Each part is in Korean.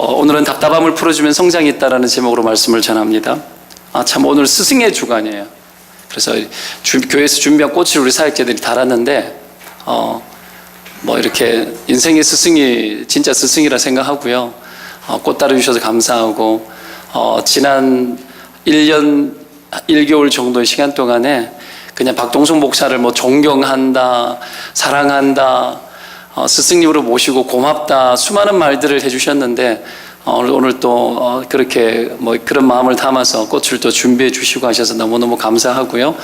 오늘은 답답함을 풀어주면 성장이 있다라는 제목으로 말씀을 전합니다. 참 오늘 스승의 주간이에요. 그래서 교회에서 준비한 꽃을 우리 사역자들이 달았는데 뭐 이렇게 인생의 스승이 진짜 스승이라 생각하고요. 꽃 따라주셔서 감사하고 지난 1년 1개월 정도의 시간 동안에 그냥 박동숙 목사를 뭐 존경한다, 사랑한다, 스승님으로 모시고 고맙다 수많은 말들을 해주셨는데 오늘 또 그렇게 뭐 그런 마음을 담아서 꽃을 또 준비해 주시고 하셔서 너무너무 감사하고요.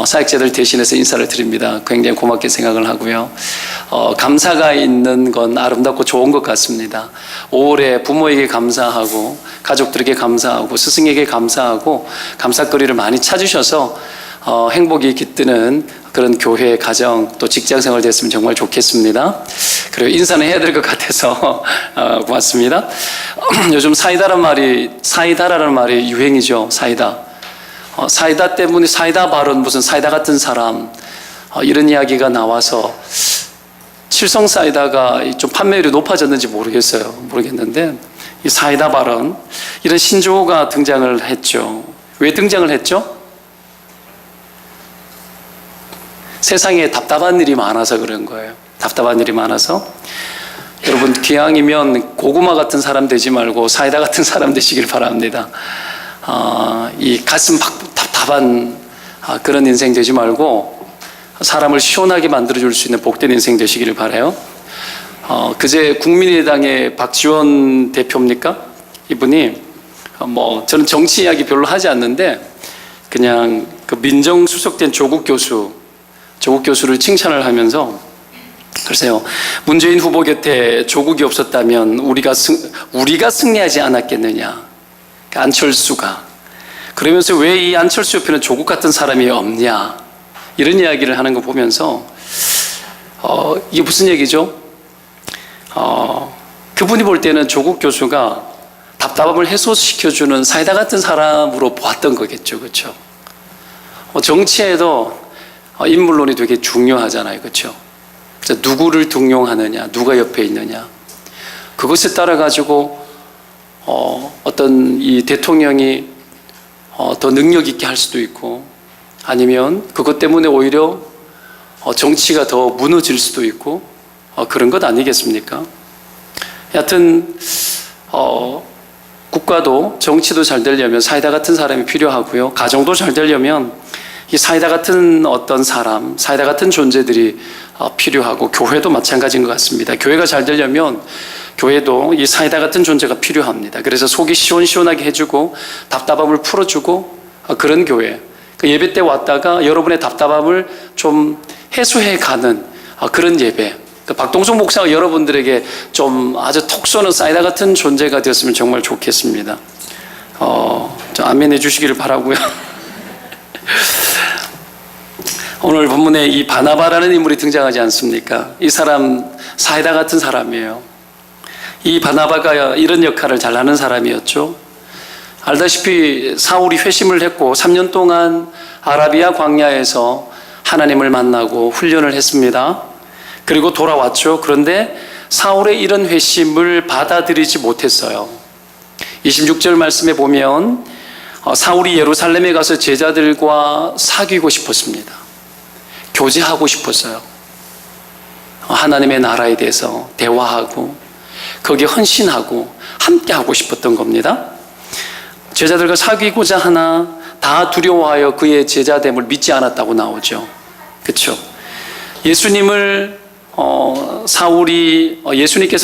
사역자들 대신해서 인사를 드립니다. 굉장히 고맙게 생각을 하고요. 감사가 있는 건 아름답고 좋은 것 같습니다. 5월에 부모에게 감사하고 가족들에게 감사하고 스승에게 감사하고 감사거리를 많이 찾으셔서 행복이 깃드는 그런 교회, 가정, 또 직장생활 됐으면 정말 좋겠습니다. 그리고 인사는 해야 될 것 같아서 고맙습니다. 요즘 사이다라는 말이 유행이죠. 사이다. 사이다 때문에 사이다 발언, 무슨 사이다 같은 사람 이런 이야기가 나와서 칠성 사이다가 좀 판매율이 높아졌는지 모르겠는데 이 사이다 발언 이런 신조어가 등장을 했죠. 왜 등장을 했죠? 세상에 답답한 일이 많아서 그런 거예요. 답답한 일이 많아서 여러분 기왕이면 고구마 같은 사람 되지 말고 사이다 같은 사람 되시길 바랍니다. 이 가슴 답답한 그런 인생 되지 말고 사람을 시원하게 만들어줄 수 있는 복된 인생 되시기를 바라요. 그제 국민의당의 박지원 대표입니까? 이분이 저는 정치 이야기 별로 하지 않는데 그냥 그 민정수석된 조국 교수를 칭찬을 하면서 글쎄요, 문재인 후보 곁에 조국이 없었다면 우리가 승리하지 않았겠느냐, 안철수가. 그러면서 왜 이 안철수 옆에는 조국 같은 사람이 없냐 이런 이야기를 하는 거 보면서 이게 무슨 얘기죠? 그분이 볼 때는 조국 교수가 답답함을 해소시켜주는 사이다 같은 사람으로 보았던 거겠죠. 그렇죠? 정치에도 인물론이 되게 중요하잖아요. 그렇죠? 그래서 누구를 등용하느냐, 누가 옆에 있느냐, 그것에 따라 가지고 어떤 이 대통령이 더 능력 있게 할 수도 있고 아니면 그것 때문에 오히려 정치가 더 무너질 수도 있고 그런 것 아니겠습니까? 여하튼 국가도 정치도 잘 되려면 사이다 같은 사람이 필요하고요. 가정도 잘 되려면 이 사이다 같은 어떤 사람, 사이다 같은 존재들이 필요하고 교회도 마찬가지인 것 같습니다. 교회가 잘 되려면 교회도 이 사이다 같은 존재가 필요합니다. 그래서 속이 시원시원하게 해주고 답답함을 풀어주고 그런 교회. 그 예배 때 왔다가 여러분의 답답함을 좀 해소해가는 그런 예배. 박동숙 목사가 여러분들에게 좀 아주 톡 쏘는 사이다 같은 존재가 되었으면 정말 좋겠습니다. 좀 아멘 해주시기를 바라고요. 오늘 본문에 이 바나바라는 인물이 등장하지 않습니까? 이 사람 사이다 같은 사람이에요. 이 바나바가 이런 역할을 잘하는 사람이었죠. 알다시피 사울이 회심을 했고 3년 동안 아라비아 광야에서 하나님을 만나고 훈련을 했습니다. 그리고 돌아왔죠. 그런데 사울의 이런 회심을 받아들이지 못했어요. 26절 말씀에 보면 사울이 예루살렘에 가서 제자들과 사귀고 싶었습니다. 교제하고 싶었어요. 하나님의 나라에 대해서 대화하고 거기에 헌신하고 함께 하고 싶었던 겁니다. 제자들과 사귀고자 하나 다 두려워하여 그의 제자됨을 믿지 않았다고 나오죠. 그렇죠? 예수님께서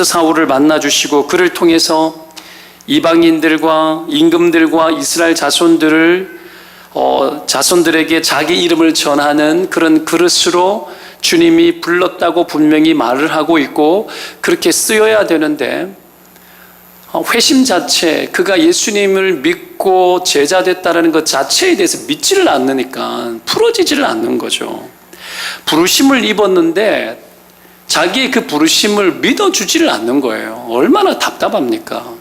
사울을 만나주시고 그를 통해서 이방인들과 임금들과 이스라엘 자손들에게 자기 이름을 전하는 그런 그릇으로 주님이 불렀다고 분명히 말을 하고 있고 그렇게 쓰여야 되는데 회심 자체, 그가 예수님을 믿고 제자 됐다는 것 자체에 대해서 믿지를 않으니까 풀어지지를 않는 거죠. 부르심을 입었는데 자기의 그 부르심을 믿어주지를 않는 거예요. 얼마나 답답합니까?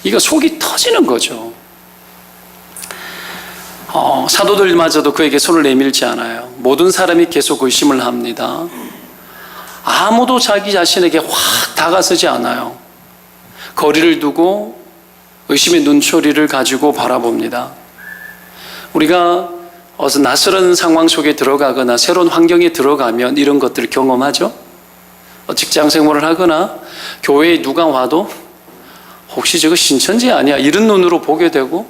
이거 속이 터지는 거죠. 사도들마저도 그에게 손을 내밀지 않아요. 모든 사람이 계속 의심을 합니다. 아무도 자기 자신에게 확 다가서지 않아요. 거리를 두고 의심의 눈초리를 가지고 바라봅니다. 우리가 어서 낯선 상황 속에 들어가거나 새로운 환경에 들어가면 이런 것들을 경험하죠. 직장 생활을 하거나 교회에 누가 와도 혹시 저거 신천지 아니야? 이런 눈으로 보게 되고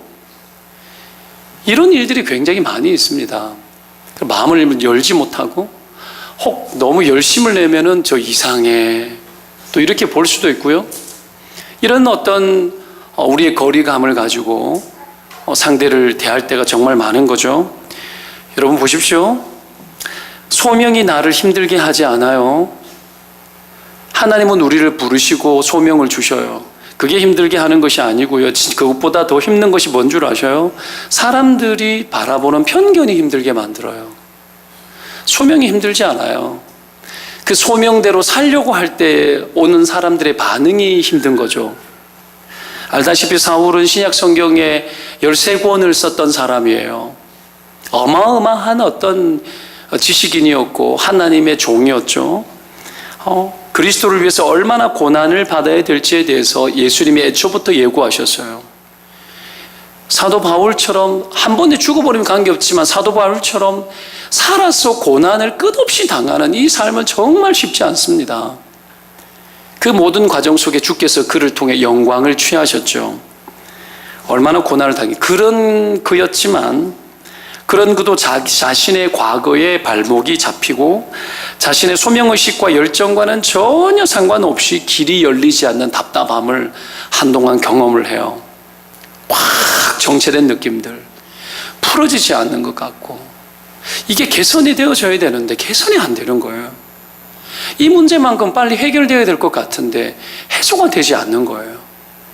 이런 일들이 굉장히 많이 있습니다. 마음을 열지 못하고 혹 너무 열심을 내면은 저 이상해 또 이렇게 볼 수도 있고요. 이런 어떤 우리의 거리감을 가지고 상대를 대할 때가 정말 많은 거죠. 여러분 보십시오. 소명이 나를 힘들게 하지 않아요. 하나님은 우리를 부르시고 소명을 주셔요. 그게 힘들게 하는 것이 아니고요. 그것보다 더 힘든 것이 뭔 줄 아셔요? 사람들이 바라보는 편견이 힘들게 만들어요. 소명이 힘들지 않아요. 그 소명대로 살려고 할 때 오는 사람들의 반응이 힘든 거죠. 알다시피 사울은 신약 성경에 13권을 썼던 사람이에요. 어마어마한 어떤 지식인이었고 하나님의 종이었죠. 그리스도를 위해서 얼마나 고난을 받아야 될지에 대해서 예수님이 애초부터 예고하셨어요. 사도 바울처럼 한 번에 죽어버리면 관계없지만 사도 바울처럼 살아서 고난을 끝없이 당하는 이 삶은 정말 쉽지 않습니다. 그 모든 과정 속에 주께서 그를 통해 영광을 취하셨죠. 얼마나 고난을 당해. 그런 그였지만 그런 그도 자신의 과거의 발목이 잡히고 자신의 소명의식과 열정과는 전혀 상관없이 길이 열리지 않는 답답함을 한동안 경험을 해요. 꽉 정체된 느낌들, 풀어지지 않는 것 같고 이게 개선이 되어져야 되는데 개선이 안 되는 거예요. 이 문제만큼 빨리 해결되어야 될 것 같은데 해소가 되지 않는 거예요.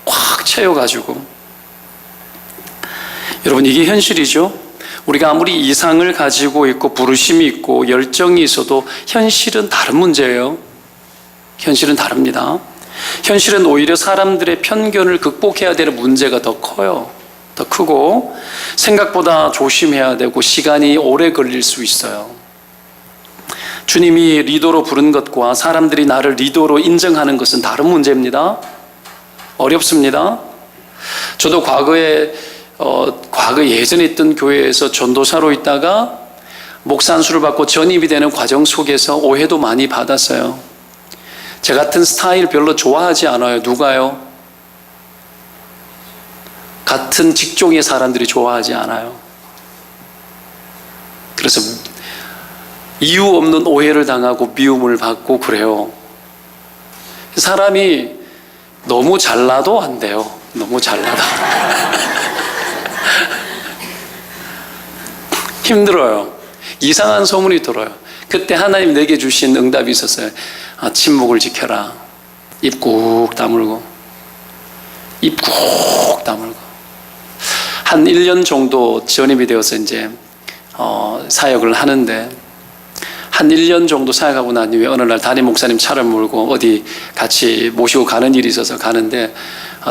꽉 채워가지고. 여러분 이게 현실이죠. 우리가 아무리 이상을 가지고 있고 부르심이 있고 열정이 있어도 현실은 다른 문제예요. 현실은 다릅니다. 현실은 오히려 사람들의 편견을 극복해야 되는 문제가 더 커요. 더 크고 생각보다 조심해야 되고 시간이 오래 걸릴 수 있어요. 주님이 리더로 부른 것과 사람들이 나를 리더로 인정하는 것은 다른 문제입니다. 어렵습니다. 저도 과거에 예전에 있던 교회에서 전도사로 있다가 목사 안수를 받고 전입이 되는 과정 속에서 오해도 많이 받았어요. 제 같은 스타일 별로 좋아하지 않아요. 누가요? 같은 직종의 사람들이 좋아하지 않아요. 그래서 이유 없는 오해를 당하고 미움을 받고 그래요. 사람이 너무 잘나도 안 돼요. 너무 잘나도 힘들어요. 이상한 소문이 들어요. 그때 하나님 내게 주신 응답이 있었어요. 침묵을 지켜라. 입 꾹 다물고 입 꾹 다물고 한 1년 정도 전입이 되어서 이제 사역을 하는데 한 1년 정도 사역하고 난 이후에 어느 날 담임 목사님 차를 몰고 어디 같이 모시고 가는 일이 있어서 가는데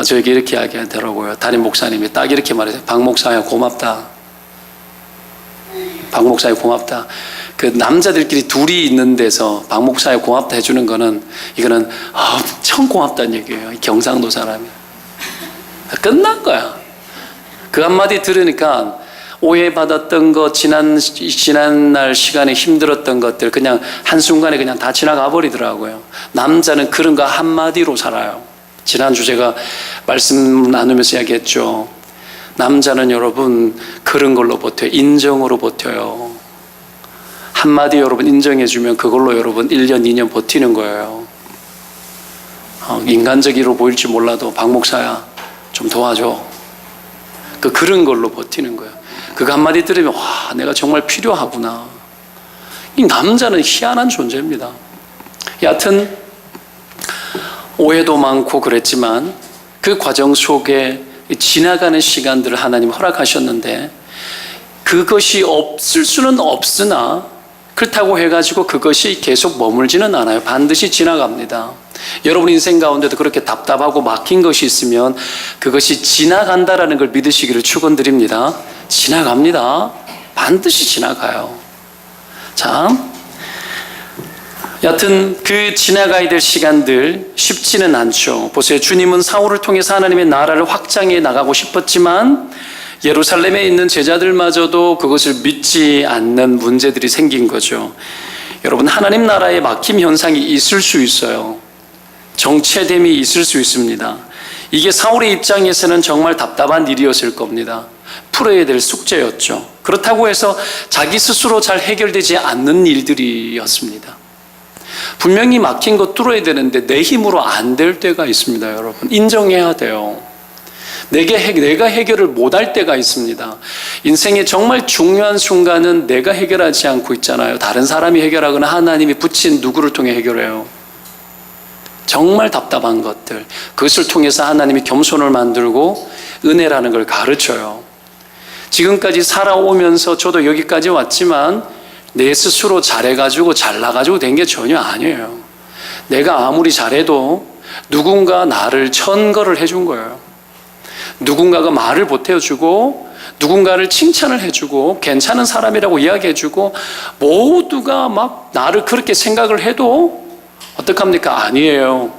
저에게 이렇게 이야기하더라고요. 담임 목사님이 딱 이렇게 말해서 박 목사야 고맙다. 박 목사야 고맙다. 그 남자들끼리 둘이 있는 데서 박 목사야 고맙다 해주는 거는 이거는 엄청 고맙다는 얘기예요. 경상도 사람이. 끝난 거야. 그 한마디 들으니까 오해받았던 것, 지난날 시간에 힘들었던 것들 그냥 한순간에 그냥 다 지나가 버리더라고요. 남자는 그런 거 한마디로 살아요. 지난주 제가 말씀 나누면서 이야기했죠. 남자는 여러분 그런 걸로 버텨요. 인정으로 버텨요. 한마디 여러분 인정해주면 그걸로 여러분 1년, 2년 버티는 거예요. 인간적으로 보일지 몰라도 박 목사야 좀 도와줘. 그런 걸로 버티는 거예요. 그거 한마디 들으면 와 내가 정말 필요하구나. 이 남자는 희한한 존재입니다. 여하튼 오해도 많고 그랬지만 그 과정 속에 지나가는 시간들을 하나님 허락하셨는데 그것이 없을 수는 없으나 그렇다고 해가지고 그것이 계속 머물지는 않아요. 반드시 지나갑니다. 여러분 인생 가운데도 그렇게 답답하고 막힌 것이 있으면 그것이 지나간다라는 걸 믿으시기를 축원드립니다. 지나갑니다. 반드시 지나가요. 자, 여하튼 그 지나가야 될 시간들 쉽지는 않죠. 보세요. 주님은 사울을 통해서 하나님의 나라를 확장해 나가고 싶었지만 예루살렘에 있는 제자들마저도 그것을 믿지 않는 문제들이 생긴 거죠. 여러분, 하나님 나라에 막힘 현상이 있을 수 있어요. 정체됨이 있을 수 있습니다. 이게 사울의 입장에서는 정말 답답한 일이었을 겁니다. 풀어야 될 숙제였죠. 그렇다고 해서 자기 스스로 잘 해결되지 않는 일들이었습니다. 분명히 막힌 거 뚫어야 되는데 내 힘으로 안 될 때가 있습니다. 여러분, 인정해야 돼요. 내가 해결을 못할 때가 있습니다. 인생의 정말 중요한 순간은 내가 해결하지 않고 있잖아요. 다른 사람이 해결하거나 하나님이 붙인 누구를 통해 해결해요. 정말 답답한 것들, 그것을 통해서 하나님이 겸손을 만들고 은혜라는 걸 가르쳐요. 지금까지 살아오면서 저도 여기까지 왔지만 내 스스로 잘해가지고 잘나가지고 된 게 전혀 아니에요. 내가 아무리 잘해도 누군가 나를 천거를 해준 거예요. 누군가가 말을 보태어주고 누군가를 칭찬을 해주고 괜찮은 사람이라고 이야기해주고 모두가 막 나를 그렇게 생각을 해도 어떡합니까? 아니에요.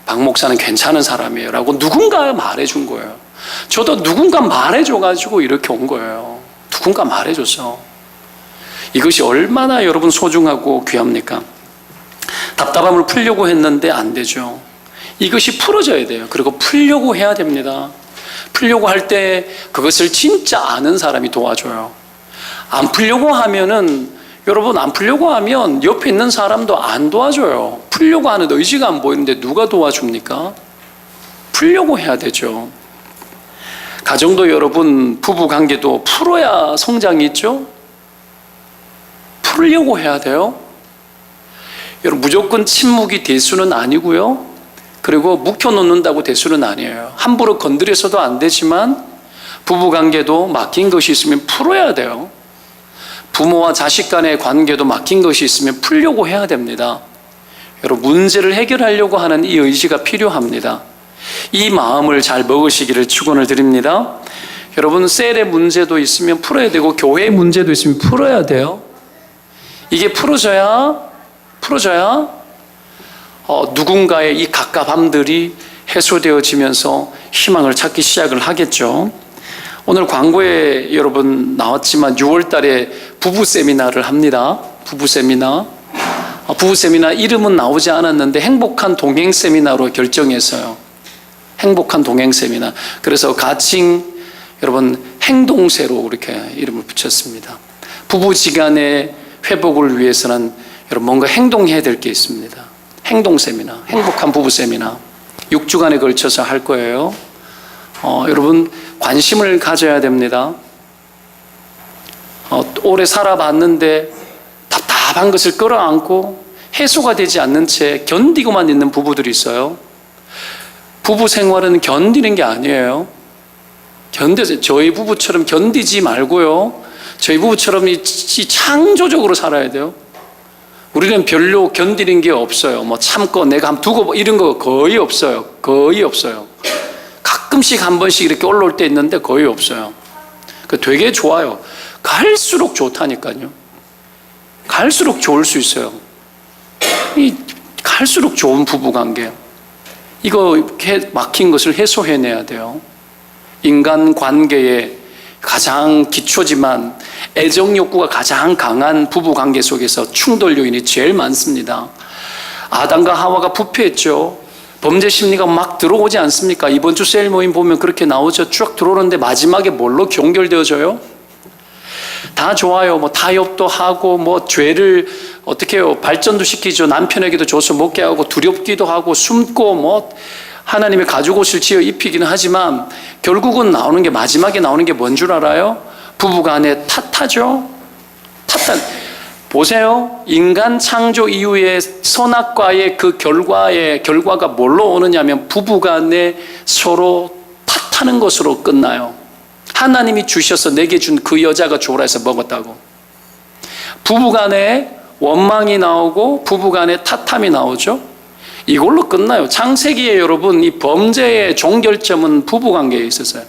박 목사는 괜찮은 사람이에요 라고 누군가 말해준 거예요. 저도 누군가 말해줘가지고 이렇게 온 거예요. 누군가 말해줬어. 이것이 얼마나 여러분 소중하고 귀합니까? 답답함을 풀려고 했는데 안 되죠. 이것이 풀어져야 돼요. 그리고 풀려고 해야 됩니다. 풀려고 할 때 그것을 진짜 아는 사람이 도와줘요. 안 풀려고 하면은 여러분, 안 풀려고 하면 옆에 있는 사람도 안 도와줘요. 풀려고 하는 의지가 안 보이는데 누가 도와줍니까? 풀려고 해야 되죠. 가정도 여러분, 부부 관계도 풀어야 성장이 있죠. 풀려고 해야 돼요. 여러분, 무조건 침묵이 대수는 아니고요. 그리고 묵혀놓는다고 대수는 아니에요. 함부로 건드려서도 안 되지만 부부관계도 막힌 것이 있으면 풀어야 돼요. 부모와 자식 간의 관계도 막힌 것이 있으면 풀려고 해야 됩니다. 여러분, 문제를 해결하려고 하는 이 의지가 필요합니다. 이 마음을 잘 먹으시기를 축원을 드립니다. 여러분, 셀의 문제도 있으면 풀어야 되고 교회의 문제도 있으면 풀어야 돼요. 이게 풀어져야 누군가의 이 갑갑함들이 해소되어지면서 희망을 찾기 시작을 하겠죠. 오늘 광고에 여러분 나왔지만 6월 달에 부부 세미나를 합니다. 부부 세미나 이름은 나오지 않았는데 행복한 동행 세미나로 결정했어요. 행복한 동행 세미나. 그래서 가칭 여러분 행동세로 이렇게 이름을 붙였습니다. 부부지간의 회복을 위해서는 여러분 뭔가 행동해야 될 게 있습니다. 행동 세미나, 행복한 부부 세미나 6주간에 걸쳐서 할 거예요. 여러분 관심을 가져야 됩니다. 오래 살아봤는데 답답한 것을 끌어안고 해소가 되지 않는 채 견디고만 있는 부부들이 있어요. 부부 생활은 견디는 게 아니에요. 저희 부부처럼 견디지 말고요. 저희 부부처럼 창조적으로 살아야 돼요. 우리는 별로 견디는 게 없어요. 뭐 참고 내가 한번 두고 이런 거 거의 없어요. 거의 없어요. 가끔씩 한 번씩 이렇게 올라올 때 있는데 거의 없어요. 되게 좋아요. 갈수록 좋다니까요. 갈수록 좋을 수 있어요. 갈수록 좋은 부부관계. 이거 막힌 것을 해소해내야 돼요. 인간관계의 가장 기초지만 애정 욕구가 가장 강한 부부관계 속에서 충돌 요인이 제일 많습니다. 아담과 하와가 부패했죠. 범죄 심리가 막 들어오지 않습니까? 이번 주 셀 모임 보면 그렇게 나오죠. 쭉 들어오는데 마지막에 뭘로 연결되어져요? 다 좋아요. 뭐 타협도 하고 뭐 죄를 어떻게 해요? 발전도 시키죠. 남편에게도 줘서 먹게 하고 두렵기도 하고 숨고 뭐 하나님의 가죽옷을 지어 입히기는 하지만 결국은 마지막에 나오는 게 뭔 줄 알아요? 부부간에 탓하죠. 보세요. 인간 창조 이후에 선악과의 그 결과가 뭘로 오느냐면 부부간에 서로 탓하는 것으로 끝나요. 하나님이 주셔서 내게 준 그 여자가 좋으라 해서 먹었다고. 부부간에 원망이 나오고 부부간에 탓함이 나오죠. 이걸로 끝나요. 창세기에 여러분 이 범죄의 종결점은 부부관계에 있었어요.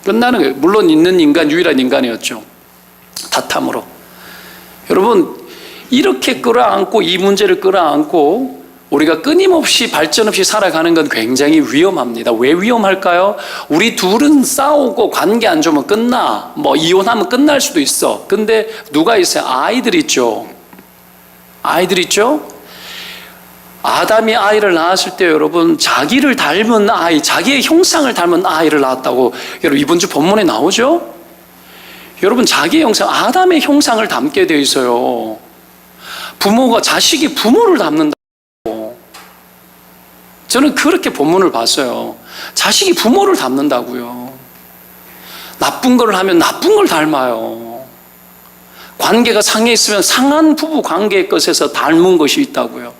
끝나는 거예요. 물론 있는 인간 유일한 인간이었죠. 탓함으로. 여러분 이렇게 끌어안고 이 문제를 끌어안고 우리가 끊임없이 발전 없이 살아가는 건 굉장히 위험합니다. 왜 위험할까요? 우리 둘은 싸우고 관계 안 좋으면 끝나. 뭐 이혼하면 끝날 수도 있어. 근데 누가 있어요? 아이들 있죠. 아이들 있죠? 아담이 아이를 낳았을 때 여러분 자기를 닮은 아이, 자기의 형상을 닮은 아이를 낳았다고 여러분 이번 주 본문에 나오죠? 여러분 자기의 형상, 아담의 형상을 닮게 되어 있어요. 부모가 자식이 부모를 닮는다고. 저는 그렇게 본문을 봤어요. 자식이 부모를 닮는다고요. 나쁜 걸 하면 나쁜 걸 닮아요. 관계가 상해 있으면 상한 부부 관계의 것에서 닮은 것이 있다고요.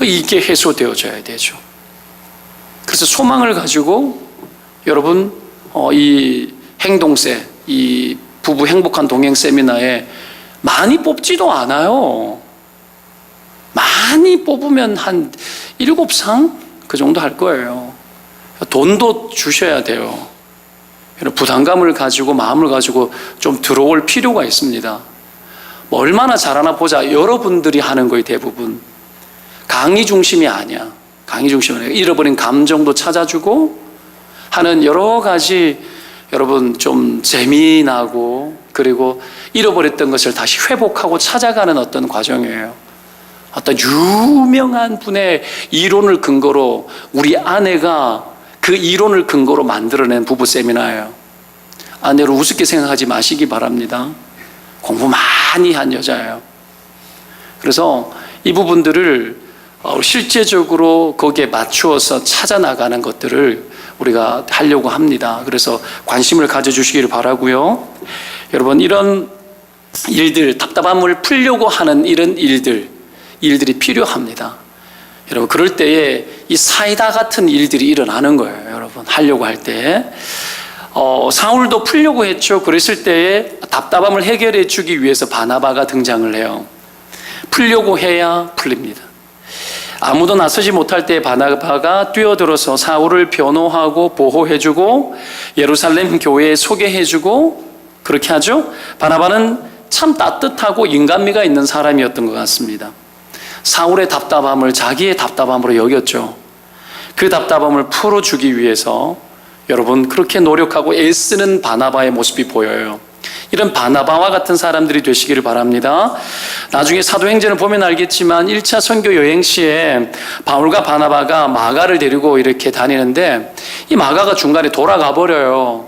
이게 해소되어져야 되죠. 그래서 소망을 가지고 여러분 이 행동세, 이 부부 행복한 동행 세미나에 많이 뽑지도 않아요. 많이 뽑으면 한 7상 그 정도 할 거예요. 돈도 주셔야 돼요. 부담감을 가지고 마음을 가지고 좀 들어올 필요가 있습니다. 뭐 얼마나 잘하나 보자. 여러분들이 하는 거예요. 대부분 강의 중심이 아니야. 강의 중심이 아니야. 잃어버린 감정도 찾아주고 하는 여러 가지 여러분 좀 재미나고 그리고 잃어버렸던 것을 다시 회복하고 찾아가는 어떤 과정이에요. 어떤 유명한 분의 이론을 근거로 우리 아내가 그 이론을 근거로 만들어낸 부부 세미나예요. 아내를 우습게 생각하지 마시기 바랍니다. 공부 많이 한 여자예요. 그래서 이 부분들을 실제적으로 거기에 맞추어서 찾아나가는 것들을 우리가 하려고 합니다. 그래서 관심을 가져주시기를 바라고요. 여러분 이런 일들, 답답함을 풀려고 하는 이런 일들이 필요합니다. 여러분 그럴 때에 이 사이다 같은 일들이 일어나는 거예요. 여러분 하려고 할 때 사울도 풀려고 했죠. 그랬을 때에 답답함을 해결해 주기 위해서 바나바가 등장을 해요. 풀려고 해야 풀립니다. 아무도 나서지 못할 때 바나바가 뛰어들어서 사울을 변호하고 보호해주고 예루살렘 교회에 소개해주고 그렇게 하죠. 바나바는 참 따뜻하고 인간미가 있는 사람이었던 것 같습니다. 사울의 답답함을 자기의 답답함으로 여겼죠. 그 답답함을 풀어주기 위해서 여러분 그렇게 노력하고 애쓰는 바나바의 모습이 보여요. 이런 바나바와 같은 사람들이 되시기를 바랍니다. 나중에 사도행전을 보면 알겠지만 1차 선교 여행 시에 바울과 바나바가 마가를 데리고 이렇게 다니는데 이 마가가 중간에 돌아가 버려요.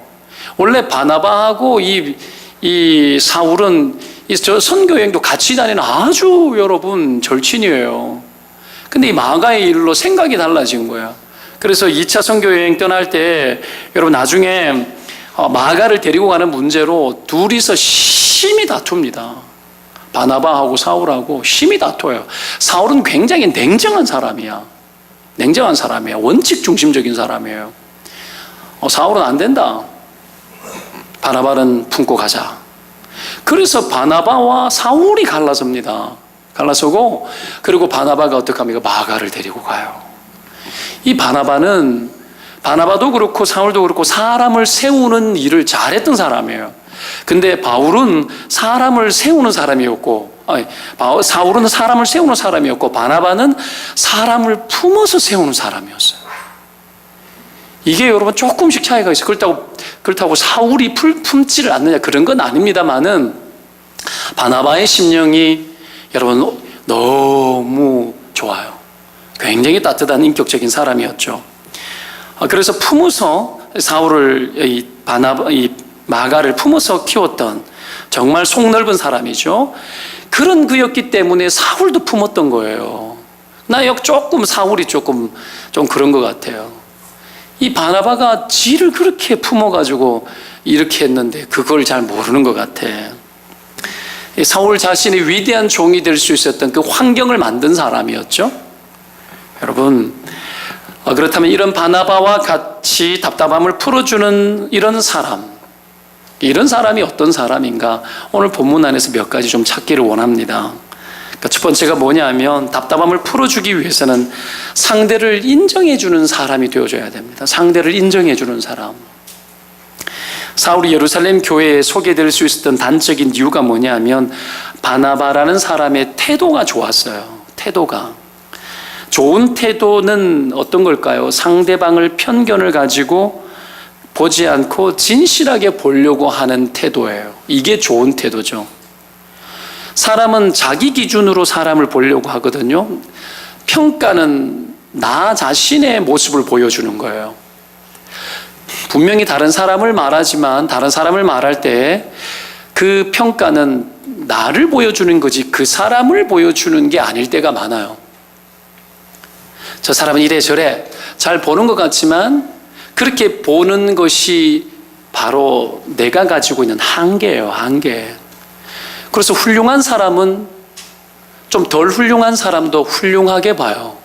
원래 바나바하고 이 사울은 저 선교 여행도 같이 다니는 아주 여러분 절친이에요. 근데 이 마가의 일로 생각이 달라진 거야. 그래서 2차 선교 여행 떠날 때 여러분 나중에 마가를 데리고 가는 문제로 둘이서 심히 다툽니다. 바나바하고 사울하고 심히 다퉈요. 사울은 굉장히 냉정한 사람이야. 냉정한 사람이야. 원칙 중심적인 사람이에요. 사울은 안 된다. 바나바는 품고 가자. 그래서 바나바와 사울이 갈라섭니다. 갈라서고 그리고 바나바가 어떻게 합니까? 마가를 데리고 가요. 이 바나바도 그렇고 사울도 그렇고 사람을 세우는 일을 잘했던 사람이에요. 근데 바울은 사람을 세우는 사람이었고 사울은 사람을 세우는 사람이었고 바나바는 사람을 품어서 세우는 사람이었어요. 이게 여러분 조금씩 차이가 있어요. 그렇다고 사울이 품지를 않느냐 그런 건 아닙니다만은 바나바의 심령이 여러분 너무 좋아요. 굉장히 따뜻한 인격적인 사람이었죠. 그래서 품어서 사울을 이 마가를 품어서 키웠던 정말 속 넓은 사람이죠. 그런 그였기 때문에 사울도 품었던 거예요. 사울이 조금 좀 그런 것 같아요. 이 바나바가 지를 그렇게 품어가지고 이렇게 했는데 그걸 잘 모르는 것 같아. 사울 자신이 위대한 종이 될 수 있었던 그 환경을 만든 사람이었죠. 여러분 그렇다면 이런 바나바와 같이 답답함을 풀어주는 이런 사람이 어떤 사람인가 오늘 본문 안에서 몇 가지 좀 찾기를 원합니다. 첫 번째가 뭐냐면 답답함을 풀어주기 위해서는 상대를 인정해주는 사람이 되어줘야 됩니다. 상대를 인정해주는 사람. 사울이 예루살렘 교회에 소개될 수 있었던 단적인 이유가 뭐냐면 바나바라는 사람의 태도가 좋았어요. 태도가. 좋은 태도는 어떤 걸까요? 상대방을 편견을 가지고 보지 않고 진실하게 보려고 하는 태도예요. 이게 좋은 태도죠. 사람은 자기 기준으로 사람을 보려고 하거든요. 평가는 나 자신의 모습을 보여주는 거예요. 분명히 다른 사람을 말하지만 다른 사람을 말할 때 그 평가는 나를 보여주는 거지 그 사람을 보여주는 게 아닐 때가 많아요. 저 사람은 이래저래 잘 보는 것 같지만 그렇게 보는 것이 바로 내가 가지고 있는 한계예요. 한계. 그래서 훌륭한 사람은 좀 덜 훌륭한 사람도 훌륭하게 봐요.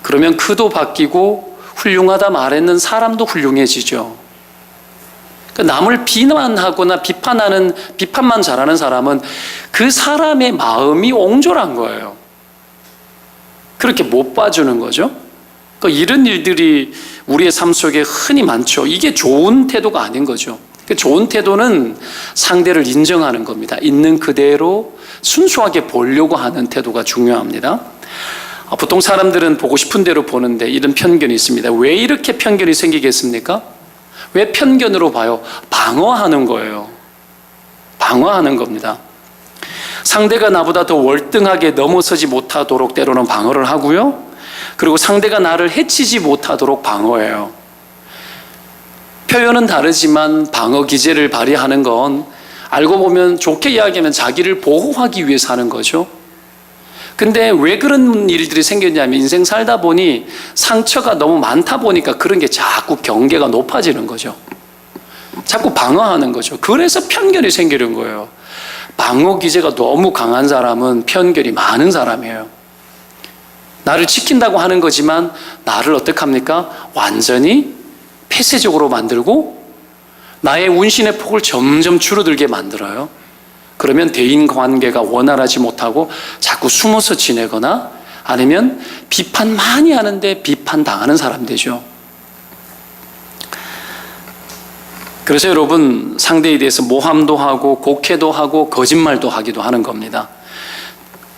그러면 그도 바뀌고 훌륭하다 말했는 사람도 훌륭해지죠. 남을 비난하거나 비판만 잘하는 사람은 그 사람의 마음이 옹졸한 거예요. 그렇게 못 봐주는 거죠. 이런 일들이 우리의 삶 속에 흔히 많죠. 이게 좋은 태도가 아닌 거죠. 좋은 태도는 상대를 인정하는 겁니다. 있는 그대로 순수하게 보려고 하는 태도가 중요합니다. 보통 사람들은 보고 싶은 대로 보는데 이런 편견이 있습니다. 왜 이렇게 편견이 생기겠습니까? 왜 편견으로 봐요? 방어하는 거예요. 방어하는 겁니다. 상대가 나보다 더 월등하게 넘어서지 못하도록 때로는 방어를 하고요. 그리고 상대가 나를 해치지 못하도록 방어해요. 표현은 다르지만 방어 기제를 발휘하는 건 알고 보면 좋게 이야기하면 자기를 보호하기 위해서 하는 거죠. 근데 왜 그런 일들이 생겼냐면 인생 살다 보니 상처가 너무 많다 보니까 그런 게 자꾸 경계가 높아지는 거죠. 자꾸 방어하는 거죠. 그래서 편견이 생기는 거예요. 방어 기제가 너무 강한 사람은 편견이 많은 사람이에요. 나를 지킨다고 하는 거지만 나를 어떻게 합니까? 완전히 폐쇄적으로 만들고 나의 운신의 폭을 점점 줄어들게 만들어요. 그러면 대인관계가 원활하지 못하고 자꾸 숨어서 지내거나 아니면 비판 많이 하는데 비판당하는 사람 되죠. 그래서 여러분 상대에 대해서 모함도 하고 곡해도 하고 거짓말도 하기도 하는 겁니다.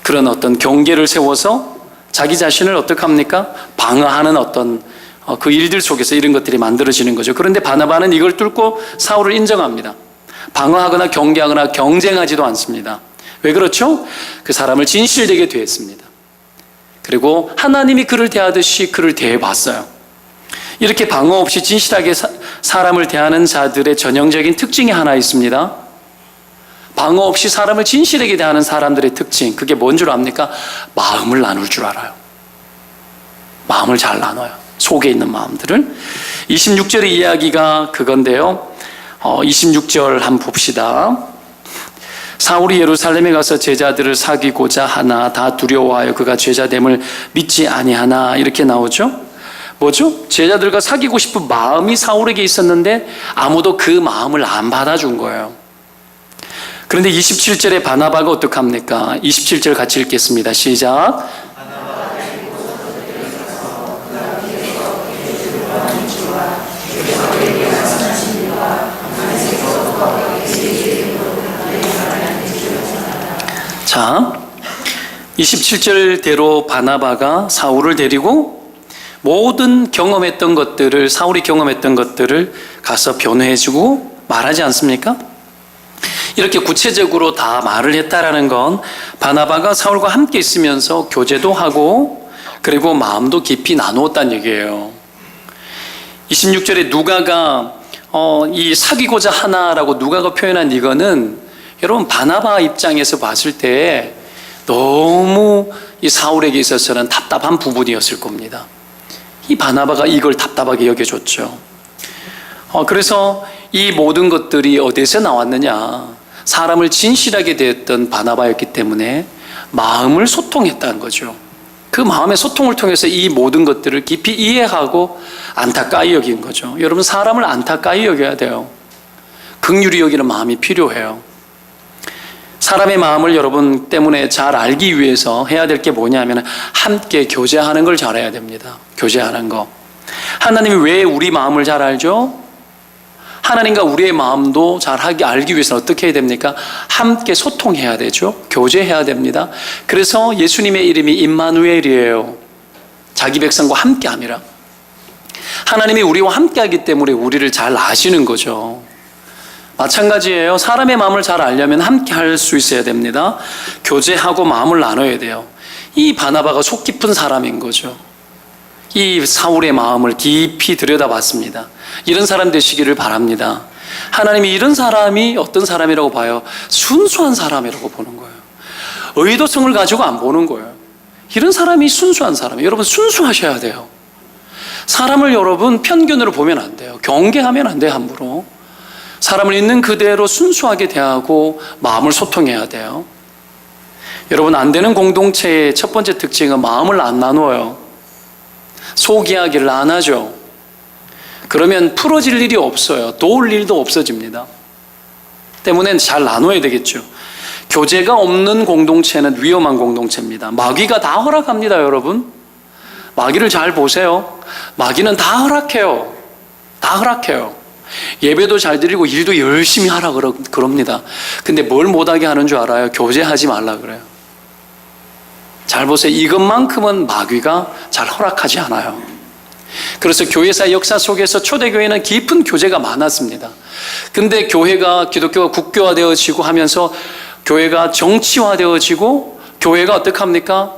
그런 어떤 경계를 세워서 자기 자신을 어떻게 합니까? 방어하는 어떤 그 일들 속에서 이런 것들이 만들어지는 거죠. 그런데 바나바는 이걸 뚫고 사울을 인정합니다. 방어하거나 경계하거나 경쟁하지도 않습니다. 왜 그렇죠? 그 사람을 진실되게 대했습니다. 그리고 하나님이 그를 대하듯이 그를 대해봤어요. 이렇게 방어 없이 진실하게 사람을 대하는 자들의 전형적인 특징이 하나 있습니다. 방어 없이 사람을 진실하게 대하는 사람들의 특징, 그게 뭔 줄 압니까? 마음을 나눌 줄 알아요. 마음을 잘 나눠요. 속에 있는 마음들을. 26절의 이야기가 그건데요. 26절 한번 봅시다. 사울이 예루살렘에 가서 제자들을 사귀고자 하나 다 두려워하여 그가 제자됨을 믿지 아니하나 이렇게 나오죠. 뭐죠? 제자들과 사귀고 싶은 마음이 사울에게 있었는데 아무도 그 마음을 안 받아준 거예요. 그런데 27절에 바나바가 어떡합니까? 27절 같이 읽겠습니다. 시작. 자, 27절대로 바나바가 사울을 데리고 모든 경험했던 것들을, 사울이 경험했던 것들을 가서 변호해주고 말하지 않습니까? 이렇게 구체적으로 다 말을 했다라는 건 바나바가 사울과 함께 있으면서 교제도 하고 그리고 마음도 깊이 나누었다는 얘기예요. 26절에 누가가 이 사귀고자 하나라고 누가가 표현한 이거는 여러분 바나바 입장에서 봤을 때 너무 이 사울에게 있어서는 답답한 부분이었을 겁니다. 이 바나바가 이걸 답답하게 여겨줬죠. 그래서 이 모든 것들이 어디서 나왔느냐? 사람을 진실하게 대했던 바나바였기 때문에 마음을 소통했다는 거죠. 그 마음의 소통을 통해서 이 모든 것들을 깊이 이해하고 안타까이 여긴 거죠. 여러분 사람을 안타까이 여겨야 돼요. 긍휼히 여기는 마음이 필요해요. 사람의 마음을 여러분 때문에 잘 알기 위해서 해야 될 게 뭐냐면 함께 교제하는 걸 잘해야 됩니다. 교제하는 거. 하나님이 왜 우리 마음을 잘 알죠? 하나님과 우리의 마음도 잘 알기 위해서는 어떻게 해야 됩니까? 함께 소통해야 되죠. 교제해야 됩니다. 그래서 예수님의 이름이 임마누엘이에요. 자기 백성과 함께함이라. 하나님이 우리와 함께하기 때문에 우리를 잘 아시는 거죠. 마찬가지예요. 사람의 마음을 잘 알려면 함께 할 수 있어야 됩니다. 교제하고 마음을 나눠야 돼요. 이 바나바가 속 깊은 사람인 거죠. 이 사울의 마음을 깊이 들여다봤습니다. 이런 사람 되시기를 바랍니다. 하나님이 이런 사람이 어떤 사람이라고 봐요? 순수한 사람이라고 보는 거예요. 의도성을 가지고 안 보는 거예요. 이런 사람이 순수한 사람이에요. 여러분 순수하셔야 돼요. 사람을 여러분 편견으로 보면 안 돼요. 경계하면 안 돼요. 함부로. 사람을 있는 그대로 순수하게 대하고 마음을 소통해야 돼요. 여러분 안 되는 공동체의 첫 번째 특징은 마음을 안 나눠요. 속 이야기를 안 하죠. 그러면 풀어질 일이 없어요. 도울 일도 없어집니다. 때문에 잘 나눠야 되겠죠. 교제가 없는 공동체는 위험한 공동체입니다. 마귀가 다 허락합니다, 여러분. 마귀를 잘 보세요. 마귀는 다 허락해요. 다 허락해요. 예배도 잘 드리고 일도 열심히 하라 그럽니다. 근데 뭘 못하게 하는 줄 알아요? 교제하지 말라 그래요. 잘 보세요. 이것만큼은 마귀가 잘 허락하지 않아요. 그래서 교회사 역사 속에서 초대교회는 깊은 교제가 많았습니다. 근데 교회가 기독교가 국교화되어지고 하면서 교회가 정치화되어지고 교회가 어떻게 합니까?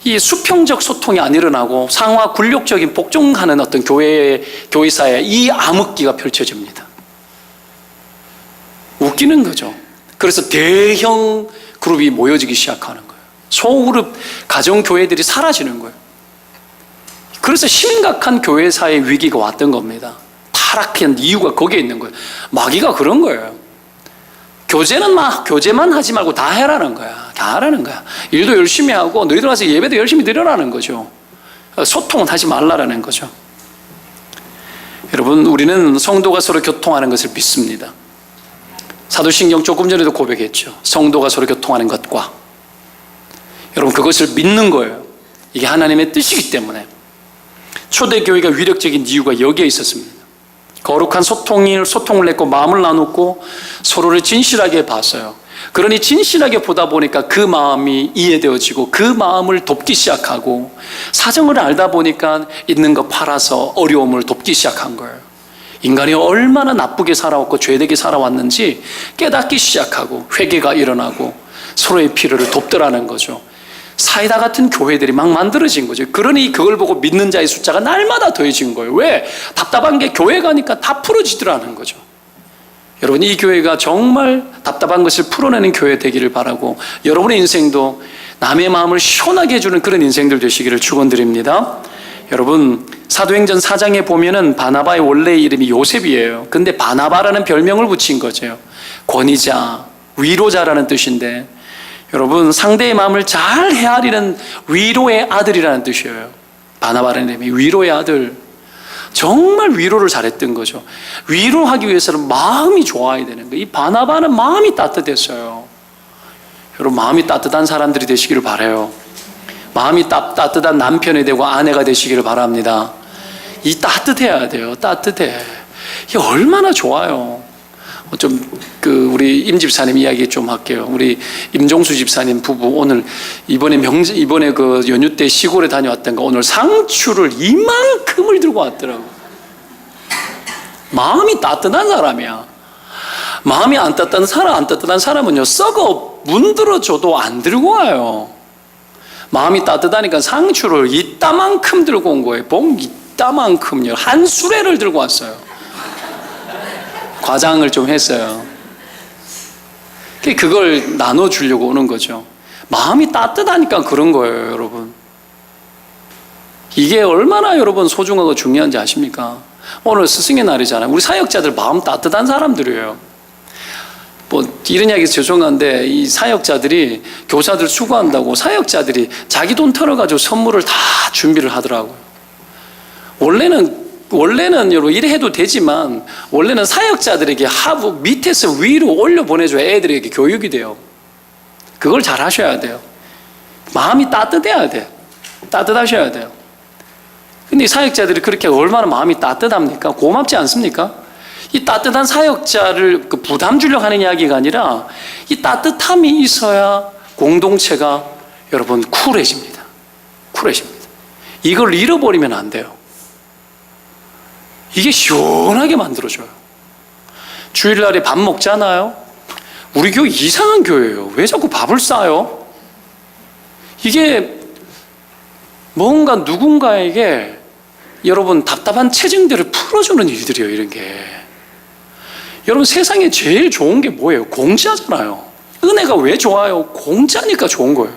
이 수평적 소통이 안 일어나고 상하 굴욕적인 복종하는 어떤 교회사에 이 암흑기가 펼쳐집니다. 웃기는 거죠. 그래서 대형 그룹이 모여지기 시작하는 거예요. 소그룹 가정교회들이 사라지는 거예요. 그래서 심각한 교회사의 위기가 왔던 겁니다. 타락한 이유가 거기에 있는 거예요. 마귀가 그런 거예요. 교제만 하지 말고 다 해라는 거야. 다 하라는 거야. 일도 열심히 하고 너희들 와서 예배도 열심히 드려라는 거죠. 소통은 하지 말라라는 거죠. 여러분 우리는 성도가 서로 교통하는 것을 믿습니다. 사도신경 조금 전에도 고백했죠. 성도가 서로 교통하는 것과 여러분 그것을 믿는 거예요. 이게 하나님의 뜻이기 때문에. 초대교회가 위력적인 이유가 여기에 있었습니다. 거룩한 소통을 냈고 마음을 나눴고 서로를 진실하게 봤어요. 그러니 진실하게 보다 보니까 그 마음이 이해되어지고 그 마음을 돕기 시작하고 사정을 알다 보니까 있는 거 팔아서 어려움을 돕기 시작한 거예요. 인간이 얼마나 나쁘게 살아왔고 죄되게 살아왔는지 깨닫기 시작하고 회개가 일어나고 서로의 필요를 돕더라는 거죠. 사이다 같은 교회들이 막 만들어진 거죠. 그러니 그걸 보고 믿는 자의 숫자가 날마다 더해진 거예요. 왜? 답답한 게 교회 가니까 다 풀어지더라는 거죠. 여러분 이 교회가 정말 답답한 것을 풀어내는 교회 되기를 바라고 여러분의 인생도 남의 마음을 시원하게 해주는 그런 인생들 되시기를 축원드립니다. 여러분 사도행전 4장에 보면은 바나바의 원래 이름이 요셉이에요. 근데 바나바라는 별명을 붙인 거죠. 권위자, 위로자라는 뜻인데 여러분 상대의 마음을 잘 헤아리는 위로의 아들이라는 뜻이에요. 바나바라는 이름이 위로의 아들. 정말 위로를 잘했던 거죠. 위로하기 위해서는 마음이 좋아야 되는 거예요. 이 바나바는 마음이 따뜻했어요. 여러분 마음이 따뜻한 사람들이 되시기를 바라요. 마음이 따뜻한 남편이 되고 아내가 되시기를 바랍니다. 이 따뜻해야 돼요. 따뜻해. 이게 얼마나 좋아요. 우리 임 집사님 이야기 좀 할게요. 우리 임종수 집사님 부부 오늘 이번에 그 연휴 때 시골에 다녀왔던가 오늘 상추를 이만큼을 들고 왔더라고. 마음이 따뜻한 사람이야. 마음이 안 따뜻한 사람은요 썩어 문드러져도 안 들고 와요. 마음이 따뜻하니까 상추를 이따만큼 들고 온 거예요. 이따만큼요. 한 수레를 들고 왔어요. 과장을 좀 했어요. 그걸 나눠주려고 오는 거죠. 마음이 따뜻하니까 그런 거예요, 여러분. 이게 얼마나 여러분 소중하고 중요한지 아십니까? 오늘 스승의 날이잖아요. 우리 사역자들 마음 따뜻한 사람들이에요. 이런 이야기 죄송한데 이 사역자들이 교사들 수고한다고 사역자들이 자기 돈 털어가지고 선물을 다 준비를 하더라고요. 원래는 여러분 이래 해도 되지만 원래는 사역자들에게 하부 밑에서 위로 올려 보내줘야 애들에게 교육이 돼요. 그걸 잘 하셔야 돼요. 마음이 따뜻해야 돼요. 따뜻하셔야 돼요. 근데 사역자들이 그렇게 얼마나 마음이 따뜻합니까? 고맙지 않습니까? 이 따뜻한 사역자를 부담 주려고 하는 이야기가 아니라 이 따뜻함이 있어야 공동체가 여러분 쿨해집니다. 쿨해집니다. 이걸 잃어버리면 안 돼요. 이게 시원하게 만들어줘요. 주일날에 밥 먹잖아요. 우리 교회 이상한 교회예요. 왜 자꾸 밥을 싸요? 이게 뭔가 누군가에게 여러분 답답한 체증들을 풀어주는 일들이에요. 이런 게. 여러분 세상에 제일 좋은 게 뭐예요? 공짜잖아요. 은혜가 왜 좋아요? 공짜니까 좋은 거예요.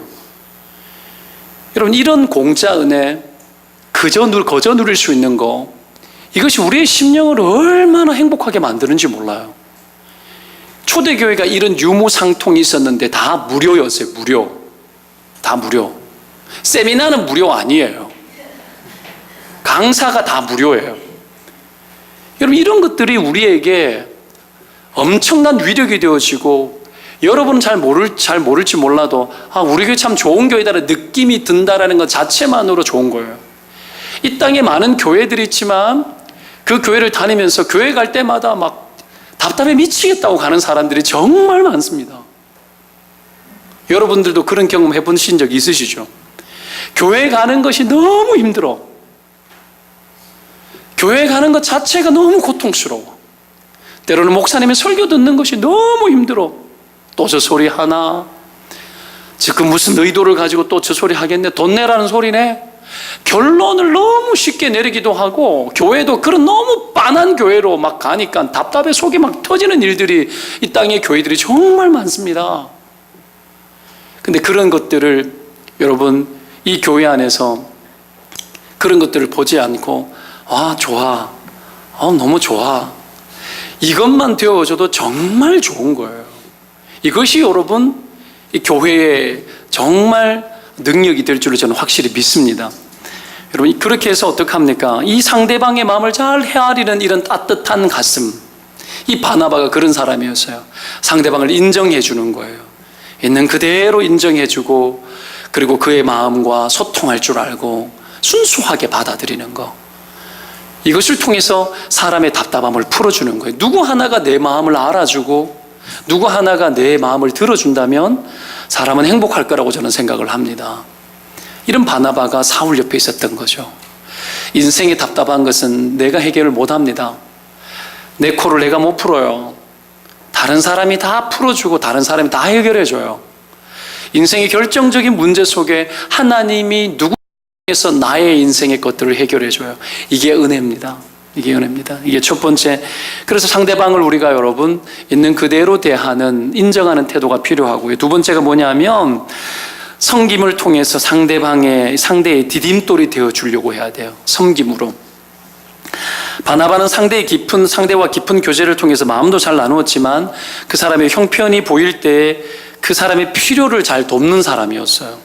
여러분 이런 공짜 은혜 거저 누릴 수 있는 거, 이것이 우리의 심령을 얼마나 행복하게 만드는지 몰라요. 초대교회가 이런 유무상통이 있었는데 다 무료였어요. 무료. 다 무료. 세미나는 무료 아니에요. 강사가 다 무료예요. 여러분 이런 것들이 우리에게 엄청난 위력이 되어지고, 여러분은 잘 모를지 몰라도 우리 교회 참 좋은 교회다라는 느낌이 든다라는 것 자체만으로 좋은 거예요. 이 땅에 많은 교회들이 있지만 그 교회를 다니면서 교회 갈 때마다 막 답답해 미치겠다고 가는 사람들이 정말 많습니다. 여러분들도 그런 경험 해보신 적 있으시죠? 교회 가는 것이 너무 힘들어. 교회 가는 것 자체가 너무 고통스러워. 때로는 목사님의 설교 듣는 것이 너무 힘들어. 또 저 소리 하나, 지금 무슨 의도를 가지고 또 저 소리 하겠네, 돈 내라는 소리네. 결론을 너무 쉽게 내리기도 하고, 교회도 그런 너무 빤한 교회로 막 가니까 답답해 속이 막 터지는 일들이 이 땅의 교회들이 정말 많습니다. 근데 그런 것들을 여러분 이 교회 안에서 그런 것들을 보지 않고 좋아, 너무 좋아, 이것만 되어줘도 정말 좋은 거예요. 이것이 여러분 이 교회의 정말 능력이 될 줄로 저는 확실히 믿습니다. 여러분 그렇게 해서 어떡합니까? 이 상대방의 마음을 잘 헤아리는 이런 따뜻한 가슴, 이 바나바가 그런 사람이었어요. 상대방을 인정해 주는 거예요. 있는 그대로 인정해 주고, 그리고 그의 마음과 소통할 줄 알고 순수하게 받아들이는 거, 이것을 통해서 사람의 답답함을 풀어주는 거예요. 누구 하나가 내 마음을 알아주고 누구 하나가 내 마음을 들어준다면 사람은 행복할 거라고 저는 생각을 합니다. 이런 바나바가 사울 옆에 있었던 거죠. 인생이 답답한 것은 내가 해결을 못합니다. 내 코를 내가 못 풀어요. 다른 사람이 다 풀어주고 다른 사람이 다 해결해줘요. 인생의 결정적인 문제 속에 하나님이 누구에서 나의 인생의 것들을 해결해줘요. 이게 은혜입니다. 이게 은혜입니다. 이게 첫 번째. 그래서 상대방을 우리가 여러분 있는 그대로 대하는, 인정하는 태도가 필요하고요. 두 번째가 뭐냐면 섬김을 통해서 상대의 디딤돌이 되어 주려고 해야 돼요. 섬김으로. 바나바는 상대와 깊은 교제를 통해서 마음도 잘 나누었지만 그 사람의 형편이 보일 때 그 사람의 필요를 잘 돕는 사람이었어요.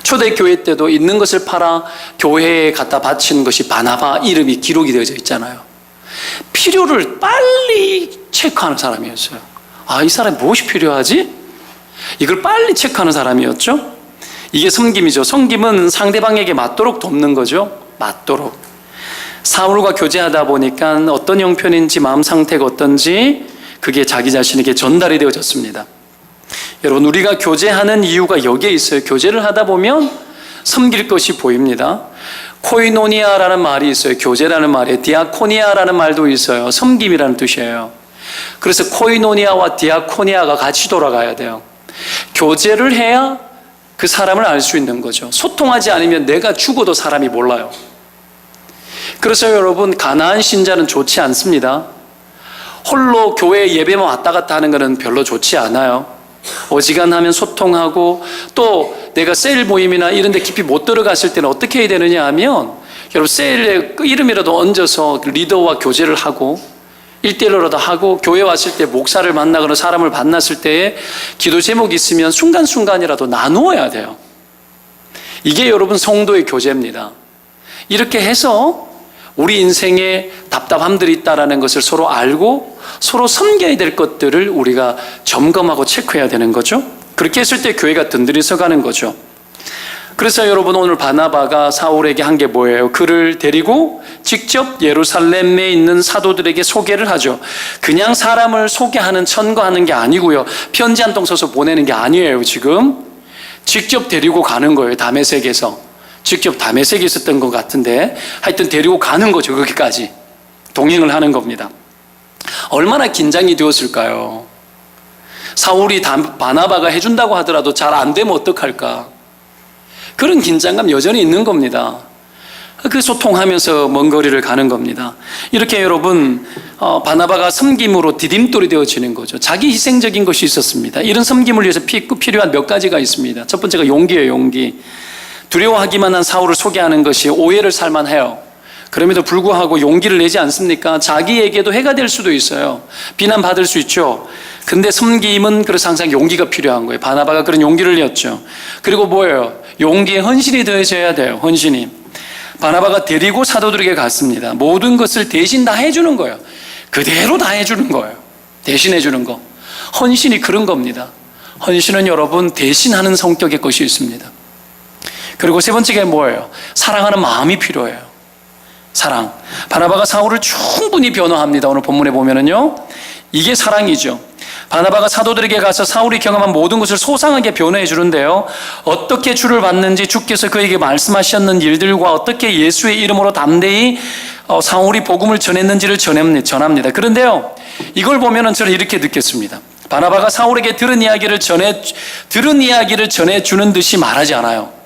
초대교회 때도 있는 것을 팔아 교회에 갖다 바치는 것이 바나바 이름이 기록이 되어져 있잖아요. 필요를 빨리 체크하는 사람이었어요. 이 사람이 무엇이 필요하지? 이걸 빨리 체크하는 사람이었죠. 이게 섬김이죠. 섬김은 상대방에게 맞도록 돕는 거죠. 맞도록. 사울과 교제하다 보니까 어떤 형편인지 마음 상태가 어떤지 그게 자기 자신에게 전달이 되어졌습니다. 여러분 우리가 교제하는 이유가 여기에 있어요. 교제를 하다 보면 섬길 것이 보입니다. 코이노니아라는 말이 있어요. 교제라는 말에 디아코니아라는 말도 있어요. 섬김이라는 뜻이에요. 그래서 코이노니아와 디아코니아가 같이 돌아가야 돼요. 교제를 해야 그 사람을 알 수 있는 거죠. 소통하지 않으면 내가 죽어도 사람이 몰라요. 그래서 여러분 가나안 신자는 좋지 않습니다. 홀로 교회 예배만 왔다 갔다 하는 것은 별로 좋지 않아요. 어지간하면 소통하고, 또 내가 셀 모임이나 이런 데 깊이 못 들어갔을 때는 어떻게 해야 되느냐 하면 여러분 셀에 이름이라도 얹어서 리더와 교제를 하고 1대1로라도 하고, 교회 왔을 때 목사를 만나거나 사람을 만났을 때에 기도 제목이 있으면 순간순간이라도 나누어야 돼요. 이게 여러분 성도의 교제입니다. 이렇게 해서 우리 인생에 답답함들이 있다는 것을 서로 알고 서로 섬겨야 될 것들을 우리가 점검하고 체크해야 되는 거죠. 그렇게 했을 때 교회가 든든히 서가는 거죠. 그래서 여러분 오늘 바나바가 사울에게 한 게 뭐예요? 그를 데리고 직접 예루살렘에 있는 사도들에게 소개를 하죠. 그냥 사람을 소개하는, 천거하는 게 아니고요. 편지 한 통 써서 보내는 게 아니에요. 지금 직접 데리고 가는 거예요. 다메섹에서. 직접 다메섹에 있었던 것 같은데 하여튼 데리고 가는 거죠. 거기까지 동행을 하는 겁니다. 얼마나 긴장이 되었을까요? 사울이 바나바가 해준다고 하더라도 잘 안 되면 어떡할까? 그런 긴장감 여전히 있는 겁니다. 그 소통하면서 먼 거리를 가는 겁니다. 이렇게 여러분, 바나바가 섬김으로 디딤돌이 되어지는 거죠. 자기 희생적인 것이 있었습니다. 이런 섬김을 위해서 필요한 몇 가지가 있습니다. 첫 번째가 용기예요. 용기. 두려워하기만 한 사울을 소개하는 것이 오해를 살만해요. 그럼에도 불구하고 용기를 내지 않습니까? 자기에게도 해가 될 수도 있어요. 비난받을 수 있죠. 근데 섬김은 그래서 항상 용기가 필요한 거예요. 바나바가 그런 용기를 냈죠. 그리고 뭐예요? 용기에 헌신이 더해져야 돼요. 헌신이. 바나바가 데리고 사도들에게 갔습니다. 모든 것을 대신 다 해주는 거예요. 그대로 다 해주는 거예요. 대신해 주는 거. 헌신이 그런 겁니다. 헌신은 여러분 대신하는 성격의 것이 있습니다. 그리고 세 번째가 뭐예요? 사랑하는 마음이 필요해요. 사랑. 바나바가 사울을 충분히 변호합니다. 오늘 본문에 보면은요. 이게 사랑이죠. 바나바가 사도들에게 가서 사울이 경험한 모든 것을 소상하게 변호해 주는데요. 어떻게 주를 받는지, 주께서 그에게 말씀하셨는 일들과 어떻게 예수의 이름으로 담대히 사울이 복음을 전했는지를 전합니다. 그런데요, 이걸 보면은 저는 이렇게 느꼈습니다. 바나바가 사울에게 들은 이야기를 전해 주는 듯이 말하지 않아요.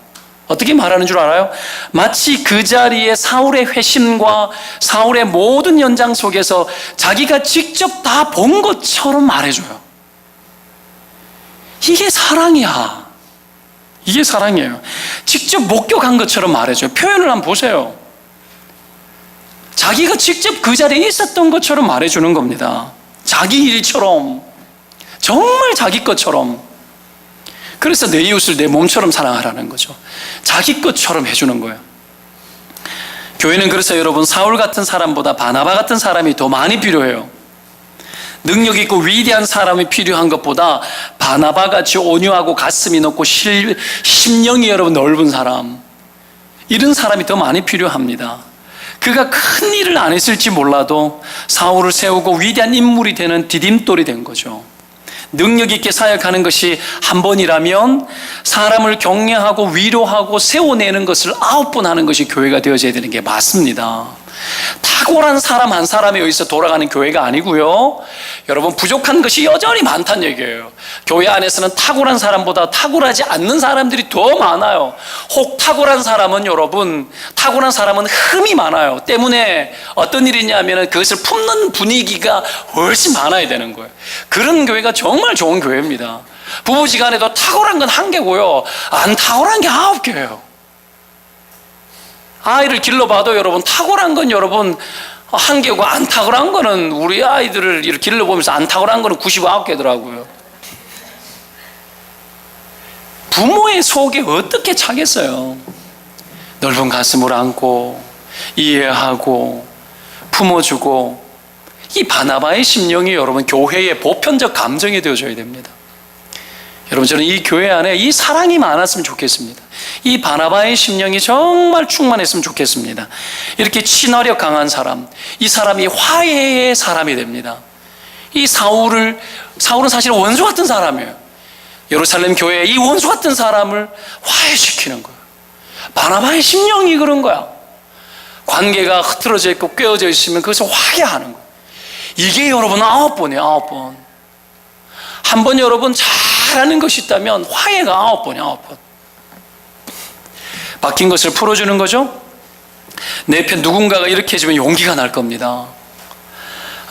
어떻게 말하는 줄 알아요? 마치 그 자리에 사울의 회심과 사울의 모든 연장 속에서 자기가 직접 다 본 것처럼 말해줘요. 이게 사랑이야. 이게 사랑이에요. 직접 목격한 것처럼 말해줘요. 표현을 한번 보세요. 자기가 직접 그 자리에 있었던 것처럼 말해주는 겁니다. 자기 일처럼, 정말 자기 것처럼. 그래서 내 이웃을 내 몸처럼 사랑하라는 거죠. 자기 것처럼 해주는 거예요. 교회는 그래서 여러분, 사울 같은 사람보다 바나바 같은 사람이 더 많이 필요해요. 능력 있고 위대한 사람이 필요한 것보다 바나바 같이 온유하고 가슴이 높고 심령이 여러분 넓은 사람, 이런 사람이 더 많이 필요합니다. 그가 큰 일을 안 했을지 몰라도 사울을 세우고 위대한 인물이 되는 디딤돌이 된 거죠. 능력 있게 사역하는 것이 한 번이라면 사람을 격려하고 위로하고 세워내는 것을 9번 하는 것이 교회가 되어져야 되는 게 맞습니다. 탁월한 사람 한 사람에 의해서 돌아가는 교회가 아니고요. 여러분, 부족한 것이 여전히 많다는 얘기예요. 교회 안에서는 탁월한 사람보다 탁월하지 않는 사람들이 더 많아요. 혹 탁월한 사람은 여러분, 탁월한 사람은 흠이 많아요. 때문에 어떤 일이냐면 그것을 품는 분위기가 훨씬 많아야 되는 거예요. 그런 교회가 정말 좋은 교회입니다. 부부지간에도 탁월한 건 1개고요. 안 탁월한 게 9개예요. 아이를 길러봐도 여러분, 탁월한 건 여러분 1개고 안 탁월한 거는, 우리 아이들을 이렇게 길러보면서 안 탁월한 거는 99개더라고요. 부모의 속에 어떻게 차겠어요? 넓은 가슴을 안고 이해하고 품어주고, 이 바나바의 심령이 여러분 교회의 보편적 감정이 되어줘야 됩니다. 여러분, 저는 이 교회 안에 이 사랑이 많았으면 좋겠습니다. 이 바나바의 심령이 정말 충만했으면 좋겠습니다. 이렇게 친화력 강한 사람, 이 사람이 화해의 사람이 됩니다. 이 사울은 사실 원수 같은 사람이에요. 예루살렘 교회에 이 원수 같은 사람을 화해시키는 거예요. 바나바의 심령이 그런 거야. 관계가 흐트러져 있고 꿰어져 있으면 그것을 화해하는 거예요. 이게 여러분 9번이에요. 9번. 한 번 여러분 잘하는 것이 있다면 화해가 9번이에요. 9번. 바뀐 것을 풀어주는 거죠. 내 편 누군가가 이렇게 해주면 용기가 날 겁니다.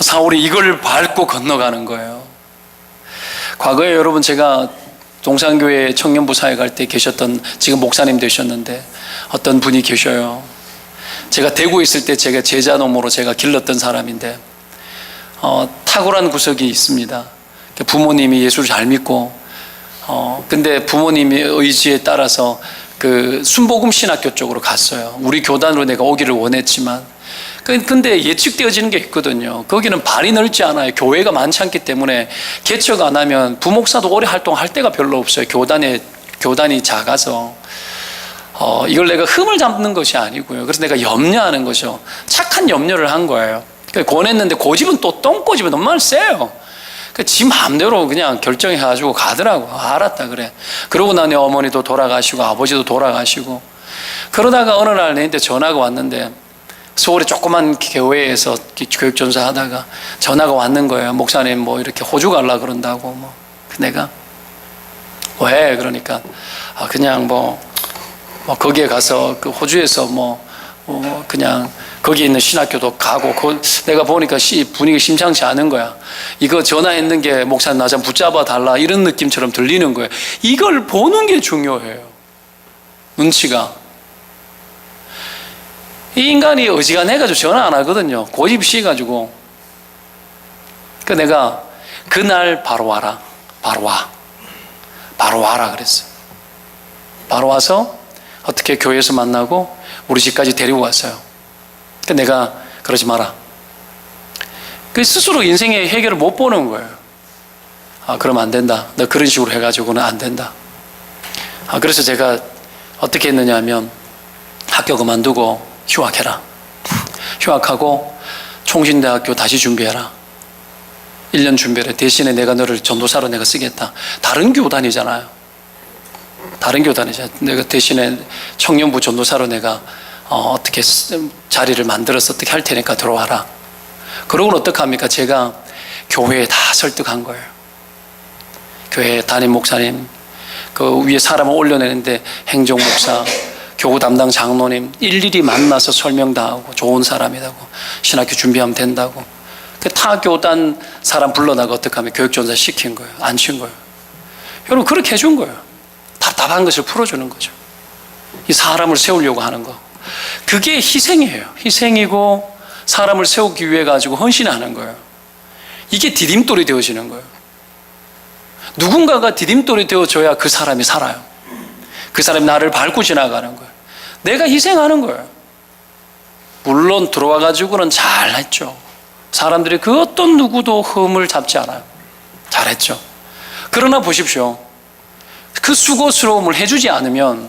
사울이 이걸 밟고 건너가는 거예요. 과거에 여러분, 제가 동산교회 청년부 사역할 때 계셨던, 지금 목사님 되셨는데 어떤 분이 계셔요. 제가 대구에 있을 때 제가 제자놈으로 제가 길렀던 사람인데 탁월한 구석이 있습니다. 부모님이 예수를 잘 믿고 근데 부모님의 의지에 따라서 그 순복음 신학교 쪽으로 갔어요. 우리 교단으로 내가 오기를 원했지만, 근데 예측되어지는 게 있거든요. 거기는 발이 넓지 않아요. 교회가 많지 않기 때문에 개척 안 하면 부목사도 오래 활동할 데가 별로 없어요. 교단이 작아서. 이걸 내가 흠을 잡는 것이 아니고요. 그래서 내가 염려하는 것이요. 착한 염려를 한 거예요. 권했는데 고집은 또 똥꼬집은 너무 세요. 지 마음대로 그냥 결정해가지고 가더라고. 알았다 그래. 그러고 나니 어머니도 돌아가시고 아버지도 돌아가시고 그러다가 어느 날 내한테 전화가 왔는데 서울의 조그만 교회에서 교육전사 하다가 전화가 왔는 거예요. 목사님 뭐 이렇게 호주 가려고 그런다고 뭐. 내가 왜? 그러니까 그냥 뭐 거기에 가서 그 호주에서 그냥 거기 있는 신학교도 가고 내가 보니까 분위기 심상치 않은 거야. 이거 전화했는 게 목사님 나 좀 붙잡아 달라 이런 느낌처럼 들리는 거예요. 이걸 보는 게 중요해요. 눈치가. 이 인간이 어지간해가지고 전화 안 하거든요. 고집 씌가지고. 내가 그날 바로 와라. 바로 와. 바로 와라 그랬어요. 바로 와서 어떻게 교회에서 만나고 우리 집까지 데리고 왔어요. 내가 그러지 마라. 스스로 인생의 해결을 못 보는 거예요. 그러면 안 된다. 너 그런 식으로 해가지고는 안 된다. 그래서 제가 어떻게 했느냐 하면 학교 그만두고 휴학해라. 휴학하고 총신대학교 다시 준비해라. 1년 준비해라. 대신에 내가 너를 전도사로 내가 쓰겠다. 다른 교단이잖아요. 다른 교단이잖아요. 내가 대신에 청년부 전도사로 내가 어떻게 자리를 만들어서 어떻게 할 테니까 들어와라. 그러고는 어떡합니까? 제가 교회에 다 설득한 거예요. 교회 담임 목사님, 그 위에 사람을 올려내는데 행정 목사, 교구 담당 장로님 일일이 만나서 설명 다 하고 좋은 사람이라고 신학교 준비하면 된다고. 타 교단 사람 불러다가 어떡하면 교육전사 시킨 거예요. 앉힌 거예요. 여러분 그렇게 해준 거예요. 답답한 것을 풀어주는 거죠. 이 사람을 세우려고 하는 거. 그게 희생이에요. 희생이고 사람을 세우기 위해 가지고 헌신하는 거예요. 이게 디딤돌이 되어지는 거예요. 누군가가 디딤돌이 되어줘야 그 사람이 살아요. 그 사람이 나를 밟고 지나가는 거예요. 내가 희생하는 거예요. 물론 들어와 가지고는 잘했죠. 사람들이 그 어떤 누구도 흠을 잡지 않아요. 잘했죠. 그러나 보십시오. 그 수고스러움을 해주지 않으면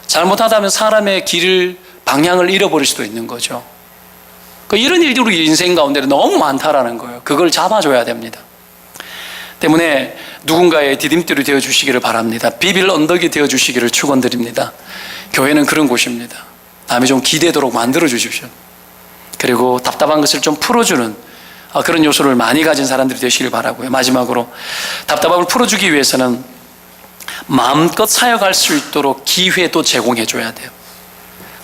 잘못하다면 사람의 길을 방향을 잃어버릴 수도 있는 거죠. 이런 일들이 인생 가운데 너무 많다라는 거예요. 그걸 잡아줘야 됩니다. 때문에 누군가의 디딤돌이 되어주시기를 바랍니다. 비빌 언덕이 되어주시기를 축원드립니다. 교회는 그런 곳입니다. 남이 좀 기대도록 만들어 주십시오. 그리고 답답한 것을 좀 풀어주는 그런 요소를 많이 가진 사람들이 되시길 바라고요. 마지막으로 답답함을 풀어주기 위해서는 마음껏 사역할 수 있도록 기회도 제공해 줘야 돼요.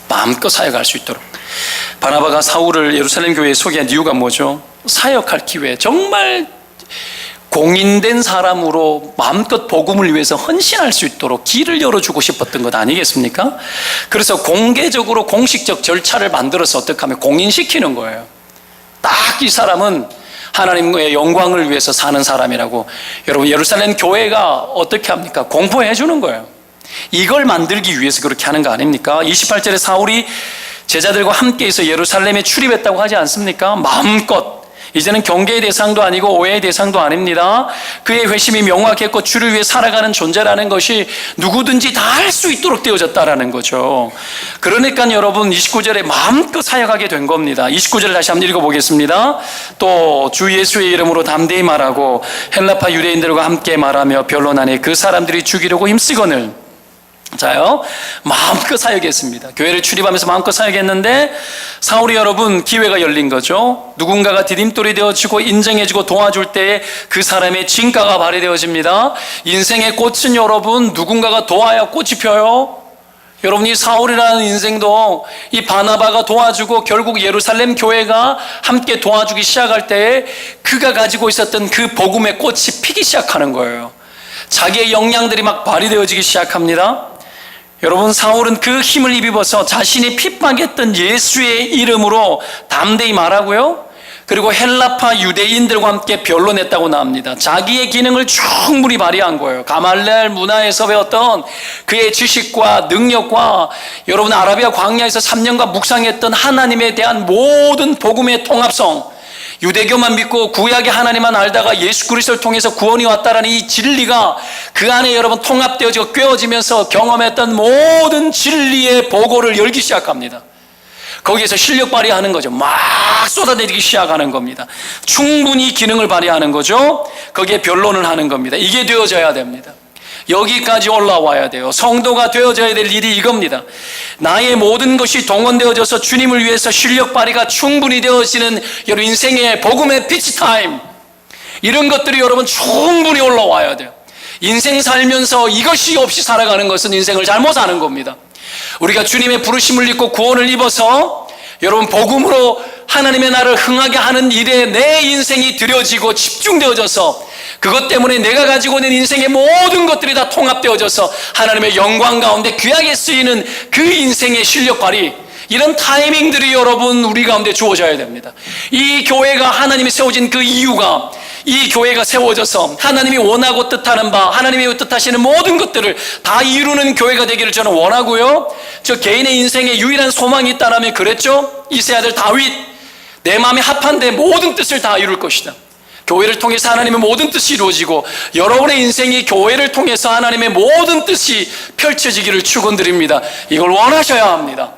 마음껏 사역할 수 있도록. 바나바가 사울을 예루살렘 교회에 소개한 이유가 뭐죠? 사역할 기회, 정말 공인된 사람으로 마음껏 복음을 위해서 헌신할 수 있도록 길을 열어주고 싶었던 것 아니겠습니까? 그래서 공개적으로 공식적 절차를 만들어서 어떻게 하면 공인시키는 거예요. 딱 이 사람은 하나님의 영광을 위해서 사는 사람이라고. 여러분 예루살렘 교회가 어떻게 합니까? 공포해 주는 거예요. 이걸 만들기 위해서 그렇게 하는 거 아닙니까? 28절에 사울이 제자들과 함께해서 예루살렘에 출입했다고 하지 않습니까? 마음껏. 이제는 경계의 대상도 아니고 오해의 대상도 아닙니다. 그의 회심이 명확했고 주를 위해 살아가는 존재라는 것이 누구든지 다 할 수 있도록 되어졌다라는 거죠. 그러니까 여러분 29절에 마음껏 사역하게 된 겁니다. 29절을 다시 한번 읽어보겠습니다. 또 주 예수의 이름으로 담대히 말하고 헬라파 유대인들과 함께 말하며 변론하니 그 사람들이 죽이려고 힘쓰거늘. 자요, 마음껏 사역했습니다. 교회를 출입하면서 마음껏 사역했는데 사울이 여러분 기회가 열린 거죠. 누군가가 디딤돌이 되어지고 인정해주고 도와줄 때에 그 사람의 진가가 발휘되어집니다. 인생의 꽃은 여러분 누군가가 도와야 꽃이 펴요. 여러분 이 사울이라는 인생도 이 바나바가 도와주고 결국 예루살렘 교회가 함께 도와주기 시작할 때에 그가 가지고 있었던 그 복음의 꽃이 피기 시작하는 거예요. 자기의 역량들이 막 발휘되어지기 시작합니다. 여러분 사울은 그 힘을 입어서 자신이 핍박했던 예수의 이름으로 담대히 말하고요. 그리고 헬라파 유대인들과 함께 변론했다고 나옵니다. 자기의 기능을 충분히 발휘한 거예요. 가말레알 문화에서 배웠던 그의 지식과 능력과 여러분 아라비아 광야에서 3년간 묵상했던 하나님에 대한 모든 복음의 통합성, 유대교만 믿고 구약의 하나님만 알다가 예수 그리스도를 통해서 구원이 왔다라는 이 진리가 그 안에 여러분 통합되어지고 꿰어지면서 경험했던 모든 진리의 보고를 열기 시작합니다. 거기에서 실력 발휘하는 거죠. 막 쏟아내리기 시작하는 겁니다. 충분히 기능을 발휘하는 거죠. 거기에 변론을 하는 겁니다. 이게 되어져야 됩니다. 여기까지 올라와야 돼요. 성도가 되어져야 될 일이 이겁니다. 나의 모든 것이 동원되어져서 주님을 위해서 실력 발휘가 충분히 되어지는 여러분 인생의 복음의 피치타임, 이런 것들이 여러분 충분히 올라와야 돼요. 인생 살면서 이것이 없이 살아가는 것은 인생을 잘못 사는 겁니다. 우리가 주님의 부르심을 입고 구원을 입어서 여러분 복음으로 하나님의 나라를 흥하게 하는 일에 내 인생이 들여지고 집중되어져서 그것 때문에 내가 가지고 있는 인생의 모든 것들이 다 통합되어져서 하나님의 영광 가운데 귀하게 쓰이는 그 인생의 실력 발휘, 이런 타이밍들이 여러분 우리 가운데 주어져야 됩니다. 이 교회가 하나님이 세워진 그 이유가, 이 교회가 세워져서 하나님이 원하고 뜻하는 바, 하나님이 뜻하시는 모든 것들을 다 이루는 교회가 되기를 저는 원하고요. 저 개인의 인생에 유일한 소망이 있다라면 그랬죠. 이세 아들 다윗, 내 마음에 합한데 모든 뜻을 다 이룰 것이다. 교회를 통해서 하나님의 모든 뜻이 이루어지고 여러분의 인생이 교회를 통해서 하나님의 모든 뜻이 펼쳐지기를 축원드립니다. 이걸 원하셔야 합니다.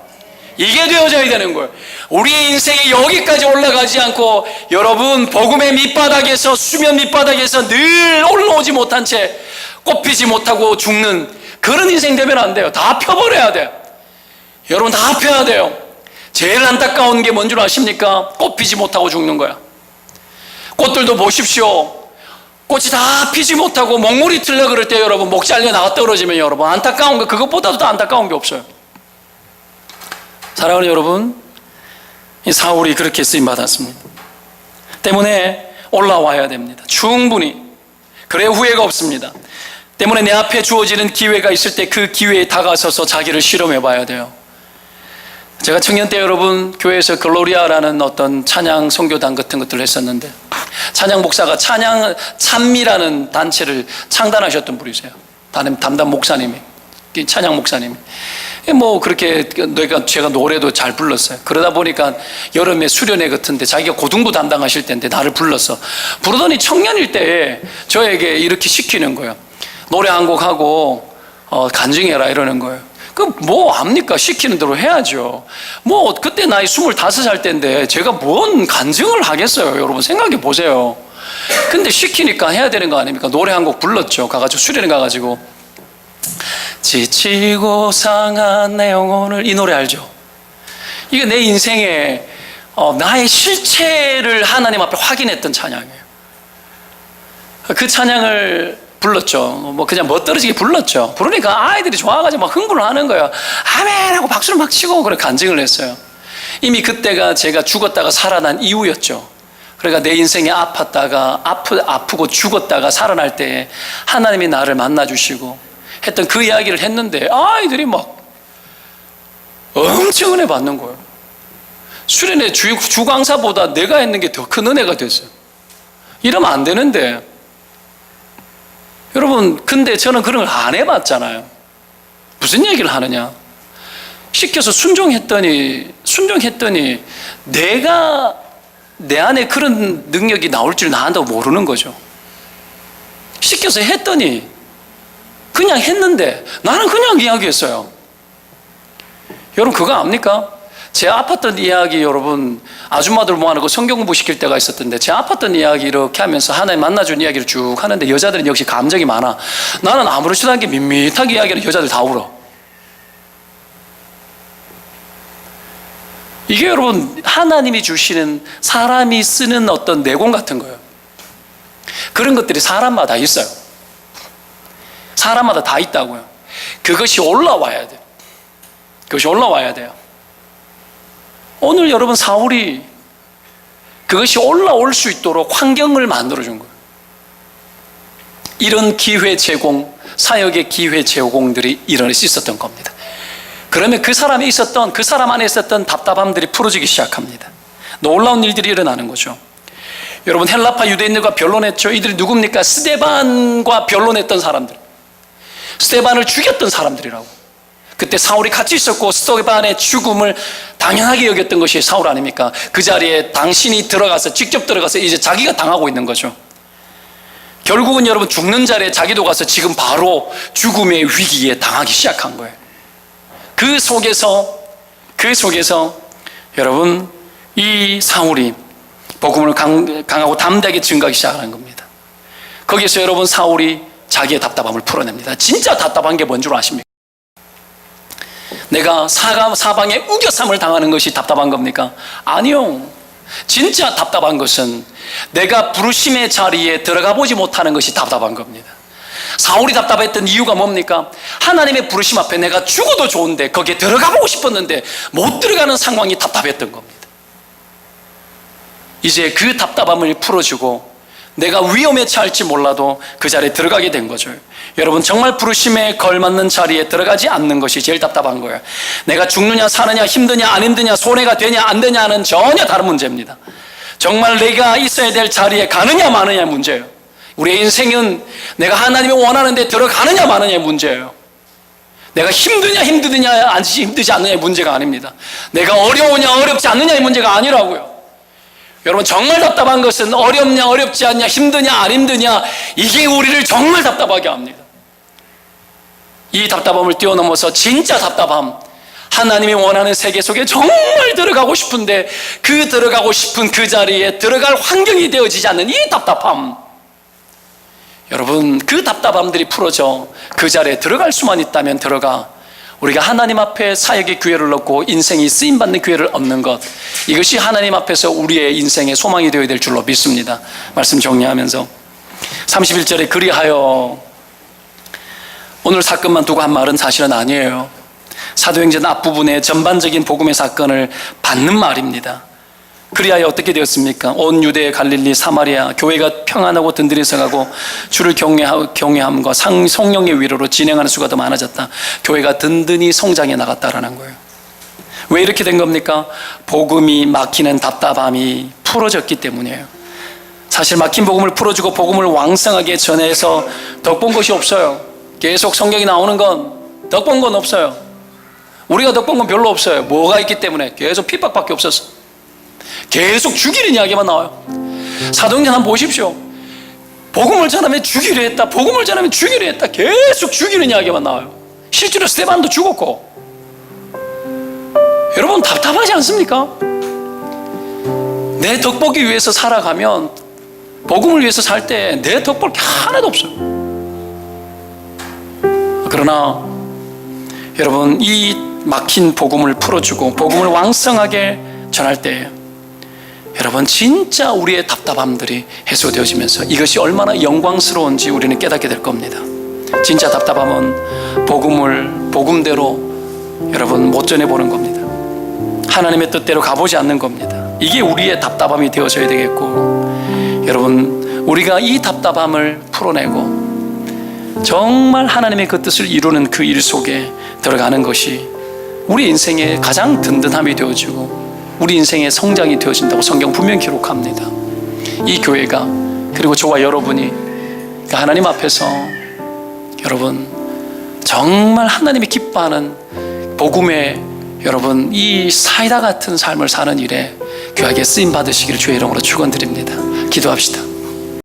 이게 되어져야 되는 거예요. 우리의 인생이 여기까지 올라가지 않고 여러분 복음의 밑바닥에서, 수면 밑바닥에서 늘 올라오지 못한 채 꼽히지 못하고 죽는 그런 인생 되면 안 돼요. 다 펴버려야 돼요. 여러분 다 펴야 돼요. 제일 안타까운 게 뭔 줄 아십니까? 꼽히지 못하고 죽는 거야. 꽃들도 보십시오. 꽃이 다 피지 못하고 먹물이 틀려 그럴 때 여러분 목 잘려 나가 떨어지면 여러분 안타까운 거, 그것보다도 더 안타까운 게 없어요. 사랑하는 여러분, 이 사울이 그렇게 쓰임받았습니다. 때문에 올라와야 됩니다. 충분히. 그래야 후회가 없습니다. 때문에 내 앞에 주어지는 기회가 있을 때 그 기회에 다가서서 자기를 실험해 봐야 돼요. 제가 청년 때 여러분 교회에서 글로리아라는 어떤 찬양 선교단 같은 것들을 했었는데, 찬양 목사가 찬미라는 단체를 창단하셨던 분이세요. 담당 목사님이, 찬양 목사님이. 뭐 그렇게 제가 노래도 잘 불렀어요. 그러다 보니까 여름에 수련회 같은데 자기가 고등부 담당하실 때인데 나를 불렀어. 부르더니 청년일 때 저에게 이렇게 시키는 거예요. 노래 한 곡 하고 간증해라 이러는 거예요. 그 뭐 압니까? 시키는 대로 해야죠. 뭐 그때 나이 25살 때인데 제가 뭔 간증을 하겠어요. 여러분 생각해 보세요. 근데 시키니까 해야 되는 거 아닙니까? 노래 한 곡 불렀죠. 가가지고 수련회 가가지고 지치고 상한 내 영혼을, 이 노래 알죠? 이게 내 인생에 나의 실체를 하나님 앞에 확인했던 찬양이에요. 그 찬양을 불렀죠. 뭐 그냥 멋들어지게 불렀죠. 부르니까 아이들이 좋아가지고 막 흥분을 하는 거예요. 아멘 하고 박수를 막 치고 그래 간증을 했어요. 이미 그때가 제가 죽었다가 살아난 이후였죠. 그러니까 내 인생에 아팠다가 아프고 죽었다가 살아날 때 하나님이 나를 만나주시고 했던 그 이야기를 했는데 아이들이 막 엄청 은혜 받는 거예요. 수련회 주강사보다 내가 했는 게 더 큰 은혜가 됐어요. 이러면 안 되는데 여러분, 근데 저는 그런 걸 안 해봤잖아요. 무슨 얘기를 하느냐? 시켜서 순종했더니 내가 내 안에 그런 능력이 나올 줄 나도 모르는 거죠. 시켜서 했더니 그냥 했는데 나는 그냥 이야기했어요. 여러분 그거 압니까? 제 아팠던 이야기, 여러분 아줌마들 모아놓고 성경 공부 시킬 때가 있었던데 제 아팠던 이야기 이렇게 하면서 하나님 만나준 이야기를 쭉 하는데 여자들은 역시 감정이 많아. 나는 아무렇지도 않게 밋밋하게 이야기하는 여자들 다 울어. 이게 여러분 하나님이 주시는, 사람이 쓰는 어떤 내공 같은 거예요. 그런 것들이 사람마다 있어요. 사람마다 다 있다고요. 그것이 올라와야 돼요. 그것이 올라와야 돼요. 오늘 여러분 사울이 그것이 올라올 수 있도록 환경을 만들어준 거예요. 이런 기회 제공, 사역의 기회 제공들이 일어날 수 있었던 겁니다. 그러면 그 사람 안에 있었던 답답함들이 풀어지기 시작합니다. 놀라운 일들이 일어나는 거죠. 여러분 헬라파 유대인들과 변론했죠. 이들이 누굽니까? 스데반과 변론했던 사람들, 스데반을 죽였던 사람들이라고. 그때 사울이 같이 있었고 스데반의 죽음을 당연하게 여겼던 것이 사울 아닙니까? 그 자리에 당신이 들어가서 직접 들어가서 이제 자기가 당하고 있는 거죠. 결국은 여러분 죽는 자리에 자기도 가서 지금 바로 죽음의 위기에 당하기 시작한 거예요. 그 속에서 여러분 이 사울이 복음을 강하고 담대하게 증거하기 시작하는 겁니다. 거기서 여러분 사울이 자기의 답답함을 풀어냅니다. 진짜 답답한 게 뭔 줄 아십니까? 내가 사방에 우겨쌈을 당하는 것이 답답한 겁니까? 아니요. 진짜 답답한 것은 내가 부르심의 자리에 들어가 보지 못하는 것이 답답한 겁니다. 사울이 답답했던 이유가 뭡니까? 하나님의 부르심 앞에 내가 죽어도 좋은데 거기에 들어가 보고 싶었는데 못 들어가는 상황이 답답했던 겁니다. 이제 그 답답함을 풀어주고 내가 위험에 처할지 몰라도 그 자리에 들어가게 된 거죠. 여러분 정말 부르심에 걸맞는 자리에 들어가지 않는 것이 제일 답답한 거예요. 내가 죽느냐 사느냐 힘드냐 안 힘드냐 손해가 되냐 안 되냐는 전혀 다른 문제입니다. 정말 내가 있어야 될 자리에 가느냐 마느냐의 문제예요. 우리의 인생은 내가 하나님이 원하는 데 들어가느냐 마느냐의 문제예요. 내가 힘드냐 힘들지 않느냐의 문제가 아닙니다. 내가 어려우냐 어렵지 않느냐의 문제가 아니라고요. 여러분 정말 답답한 것은 어렵냐 어렵지 않냐 힘드냐 안 힘드냐 이게 우리를 정말 답답하게 합니다. 이 답답함을 뛰어넘어서 진짜 답답함, 하나님이 원하는 세계 속에 정말 들어가고 싶은데 그 들어가고 싶은 그 자리에 들어갈 환경이 되어지지 않는 이 답답함, 여러분 그 답답함들이 풀어져 그 자리에 들어갈 수만 있다면 들어가 우리가 하나님 앞에 사역의 기회를 얻고 인생이 쓰임받는 기회를 얻는 것, 이것이 하나님 앞에서 우리의 인생의 소망이 되어야 될 줄로 믿습니다. 말씀 정리하면서 31절에 그리하여, 오늘 사건만 두고 한 말은 사실은 아니에요. 사도행전 앞부분의 전반적인 복음의 사건을 받는 말입니다. 그리하여 어떻게 되었습니까? 온 유대, 갈릴리, 사마리아 교회가 평안하고 든든히 서가고 주를 경외함과 성령의 위로로 진행하는 수가 더 많아졌다. 교회가 든든히 성장해 나갔다라는 거예요. 왜 이렇게 된 겁니까? 복음이 막히는 답답함이 풀어졌기 때문이에요. 사실 막힌 복음을 풀어주고 복음을 왕성하게 전해서 덕본 것이 없어요. 계속 성경이 나오는 건 덕본 건 없어요. 우리가 덕본 건 별로 없어요. 뭐가 있기 때문에 계속 핍박밖에 없었어. 계속 죽이는 이야기만 나와요. 사도행전 한번 보십시오. 복음을 전하면 죽이려 했다, 복음을 전하면 죽이려 했다, 계속 죽이는 이야기만 나와요. 실제로 스데반도 죽었고. 여러분 답답하지 않습니까? 내 덕보기 위해서 살아가면, 복음을 위해서 살 때 내 덕볼 게 하나도 없어요. 그러나 여러분 이 막힌 복음을 풀어주고 복음을 왕성하게 전할 때 여러분 진짜 우리의 답답함들이 해소되어지면서 이것이 얼마나 영광스러운지 우리는 깨닫게 될 겁니다. 진짜 답답함은 복음을 복음대로 여러분 못 전해보는 겁니다. 하나님의 뜻대로 가보지 않는 겁니다. 이게 우리의 답답함이 되어져야 되겠고, 여러분 우리가 이 답답함을 풀어내고 정말 하나님의 그 뜻을 이루는 그 일 속에 들어가는 것이 우리 인생의 가장 든든함이 되어지고 우리 인생의 성장이 되어진다고 성경 분명히 기록합니다. 이 교회가, 그리고 저와 여러분이 하나님 앞에서 여러분 정말 하나님이 기뻐하는 복음의 여러분 이 사이다 같은 삶을 사는 일에 귀하게 쓰임 받으시기를 주의 이름으로 축원드립니다. 기도합시다.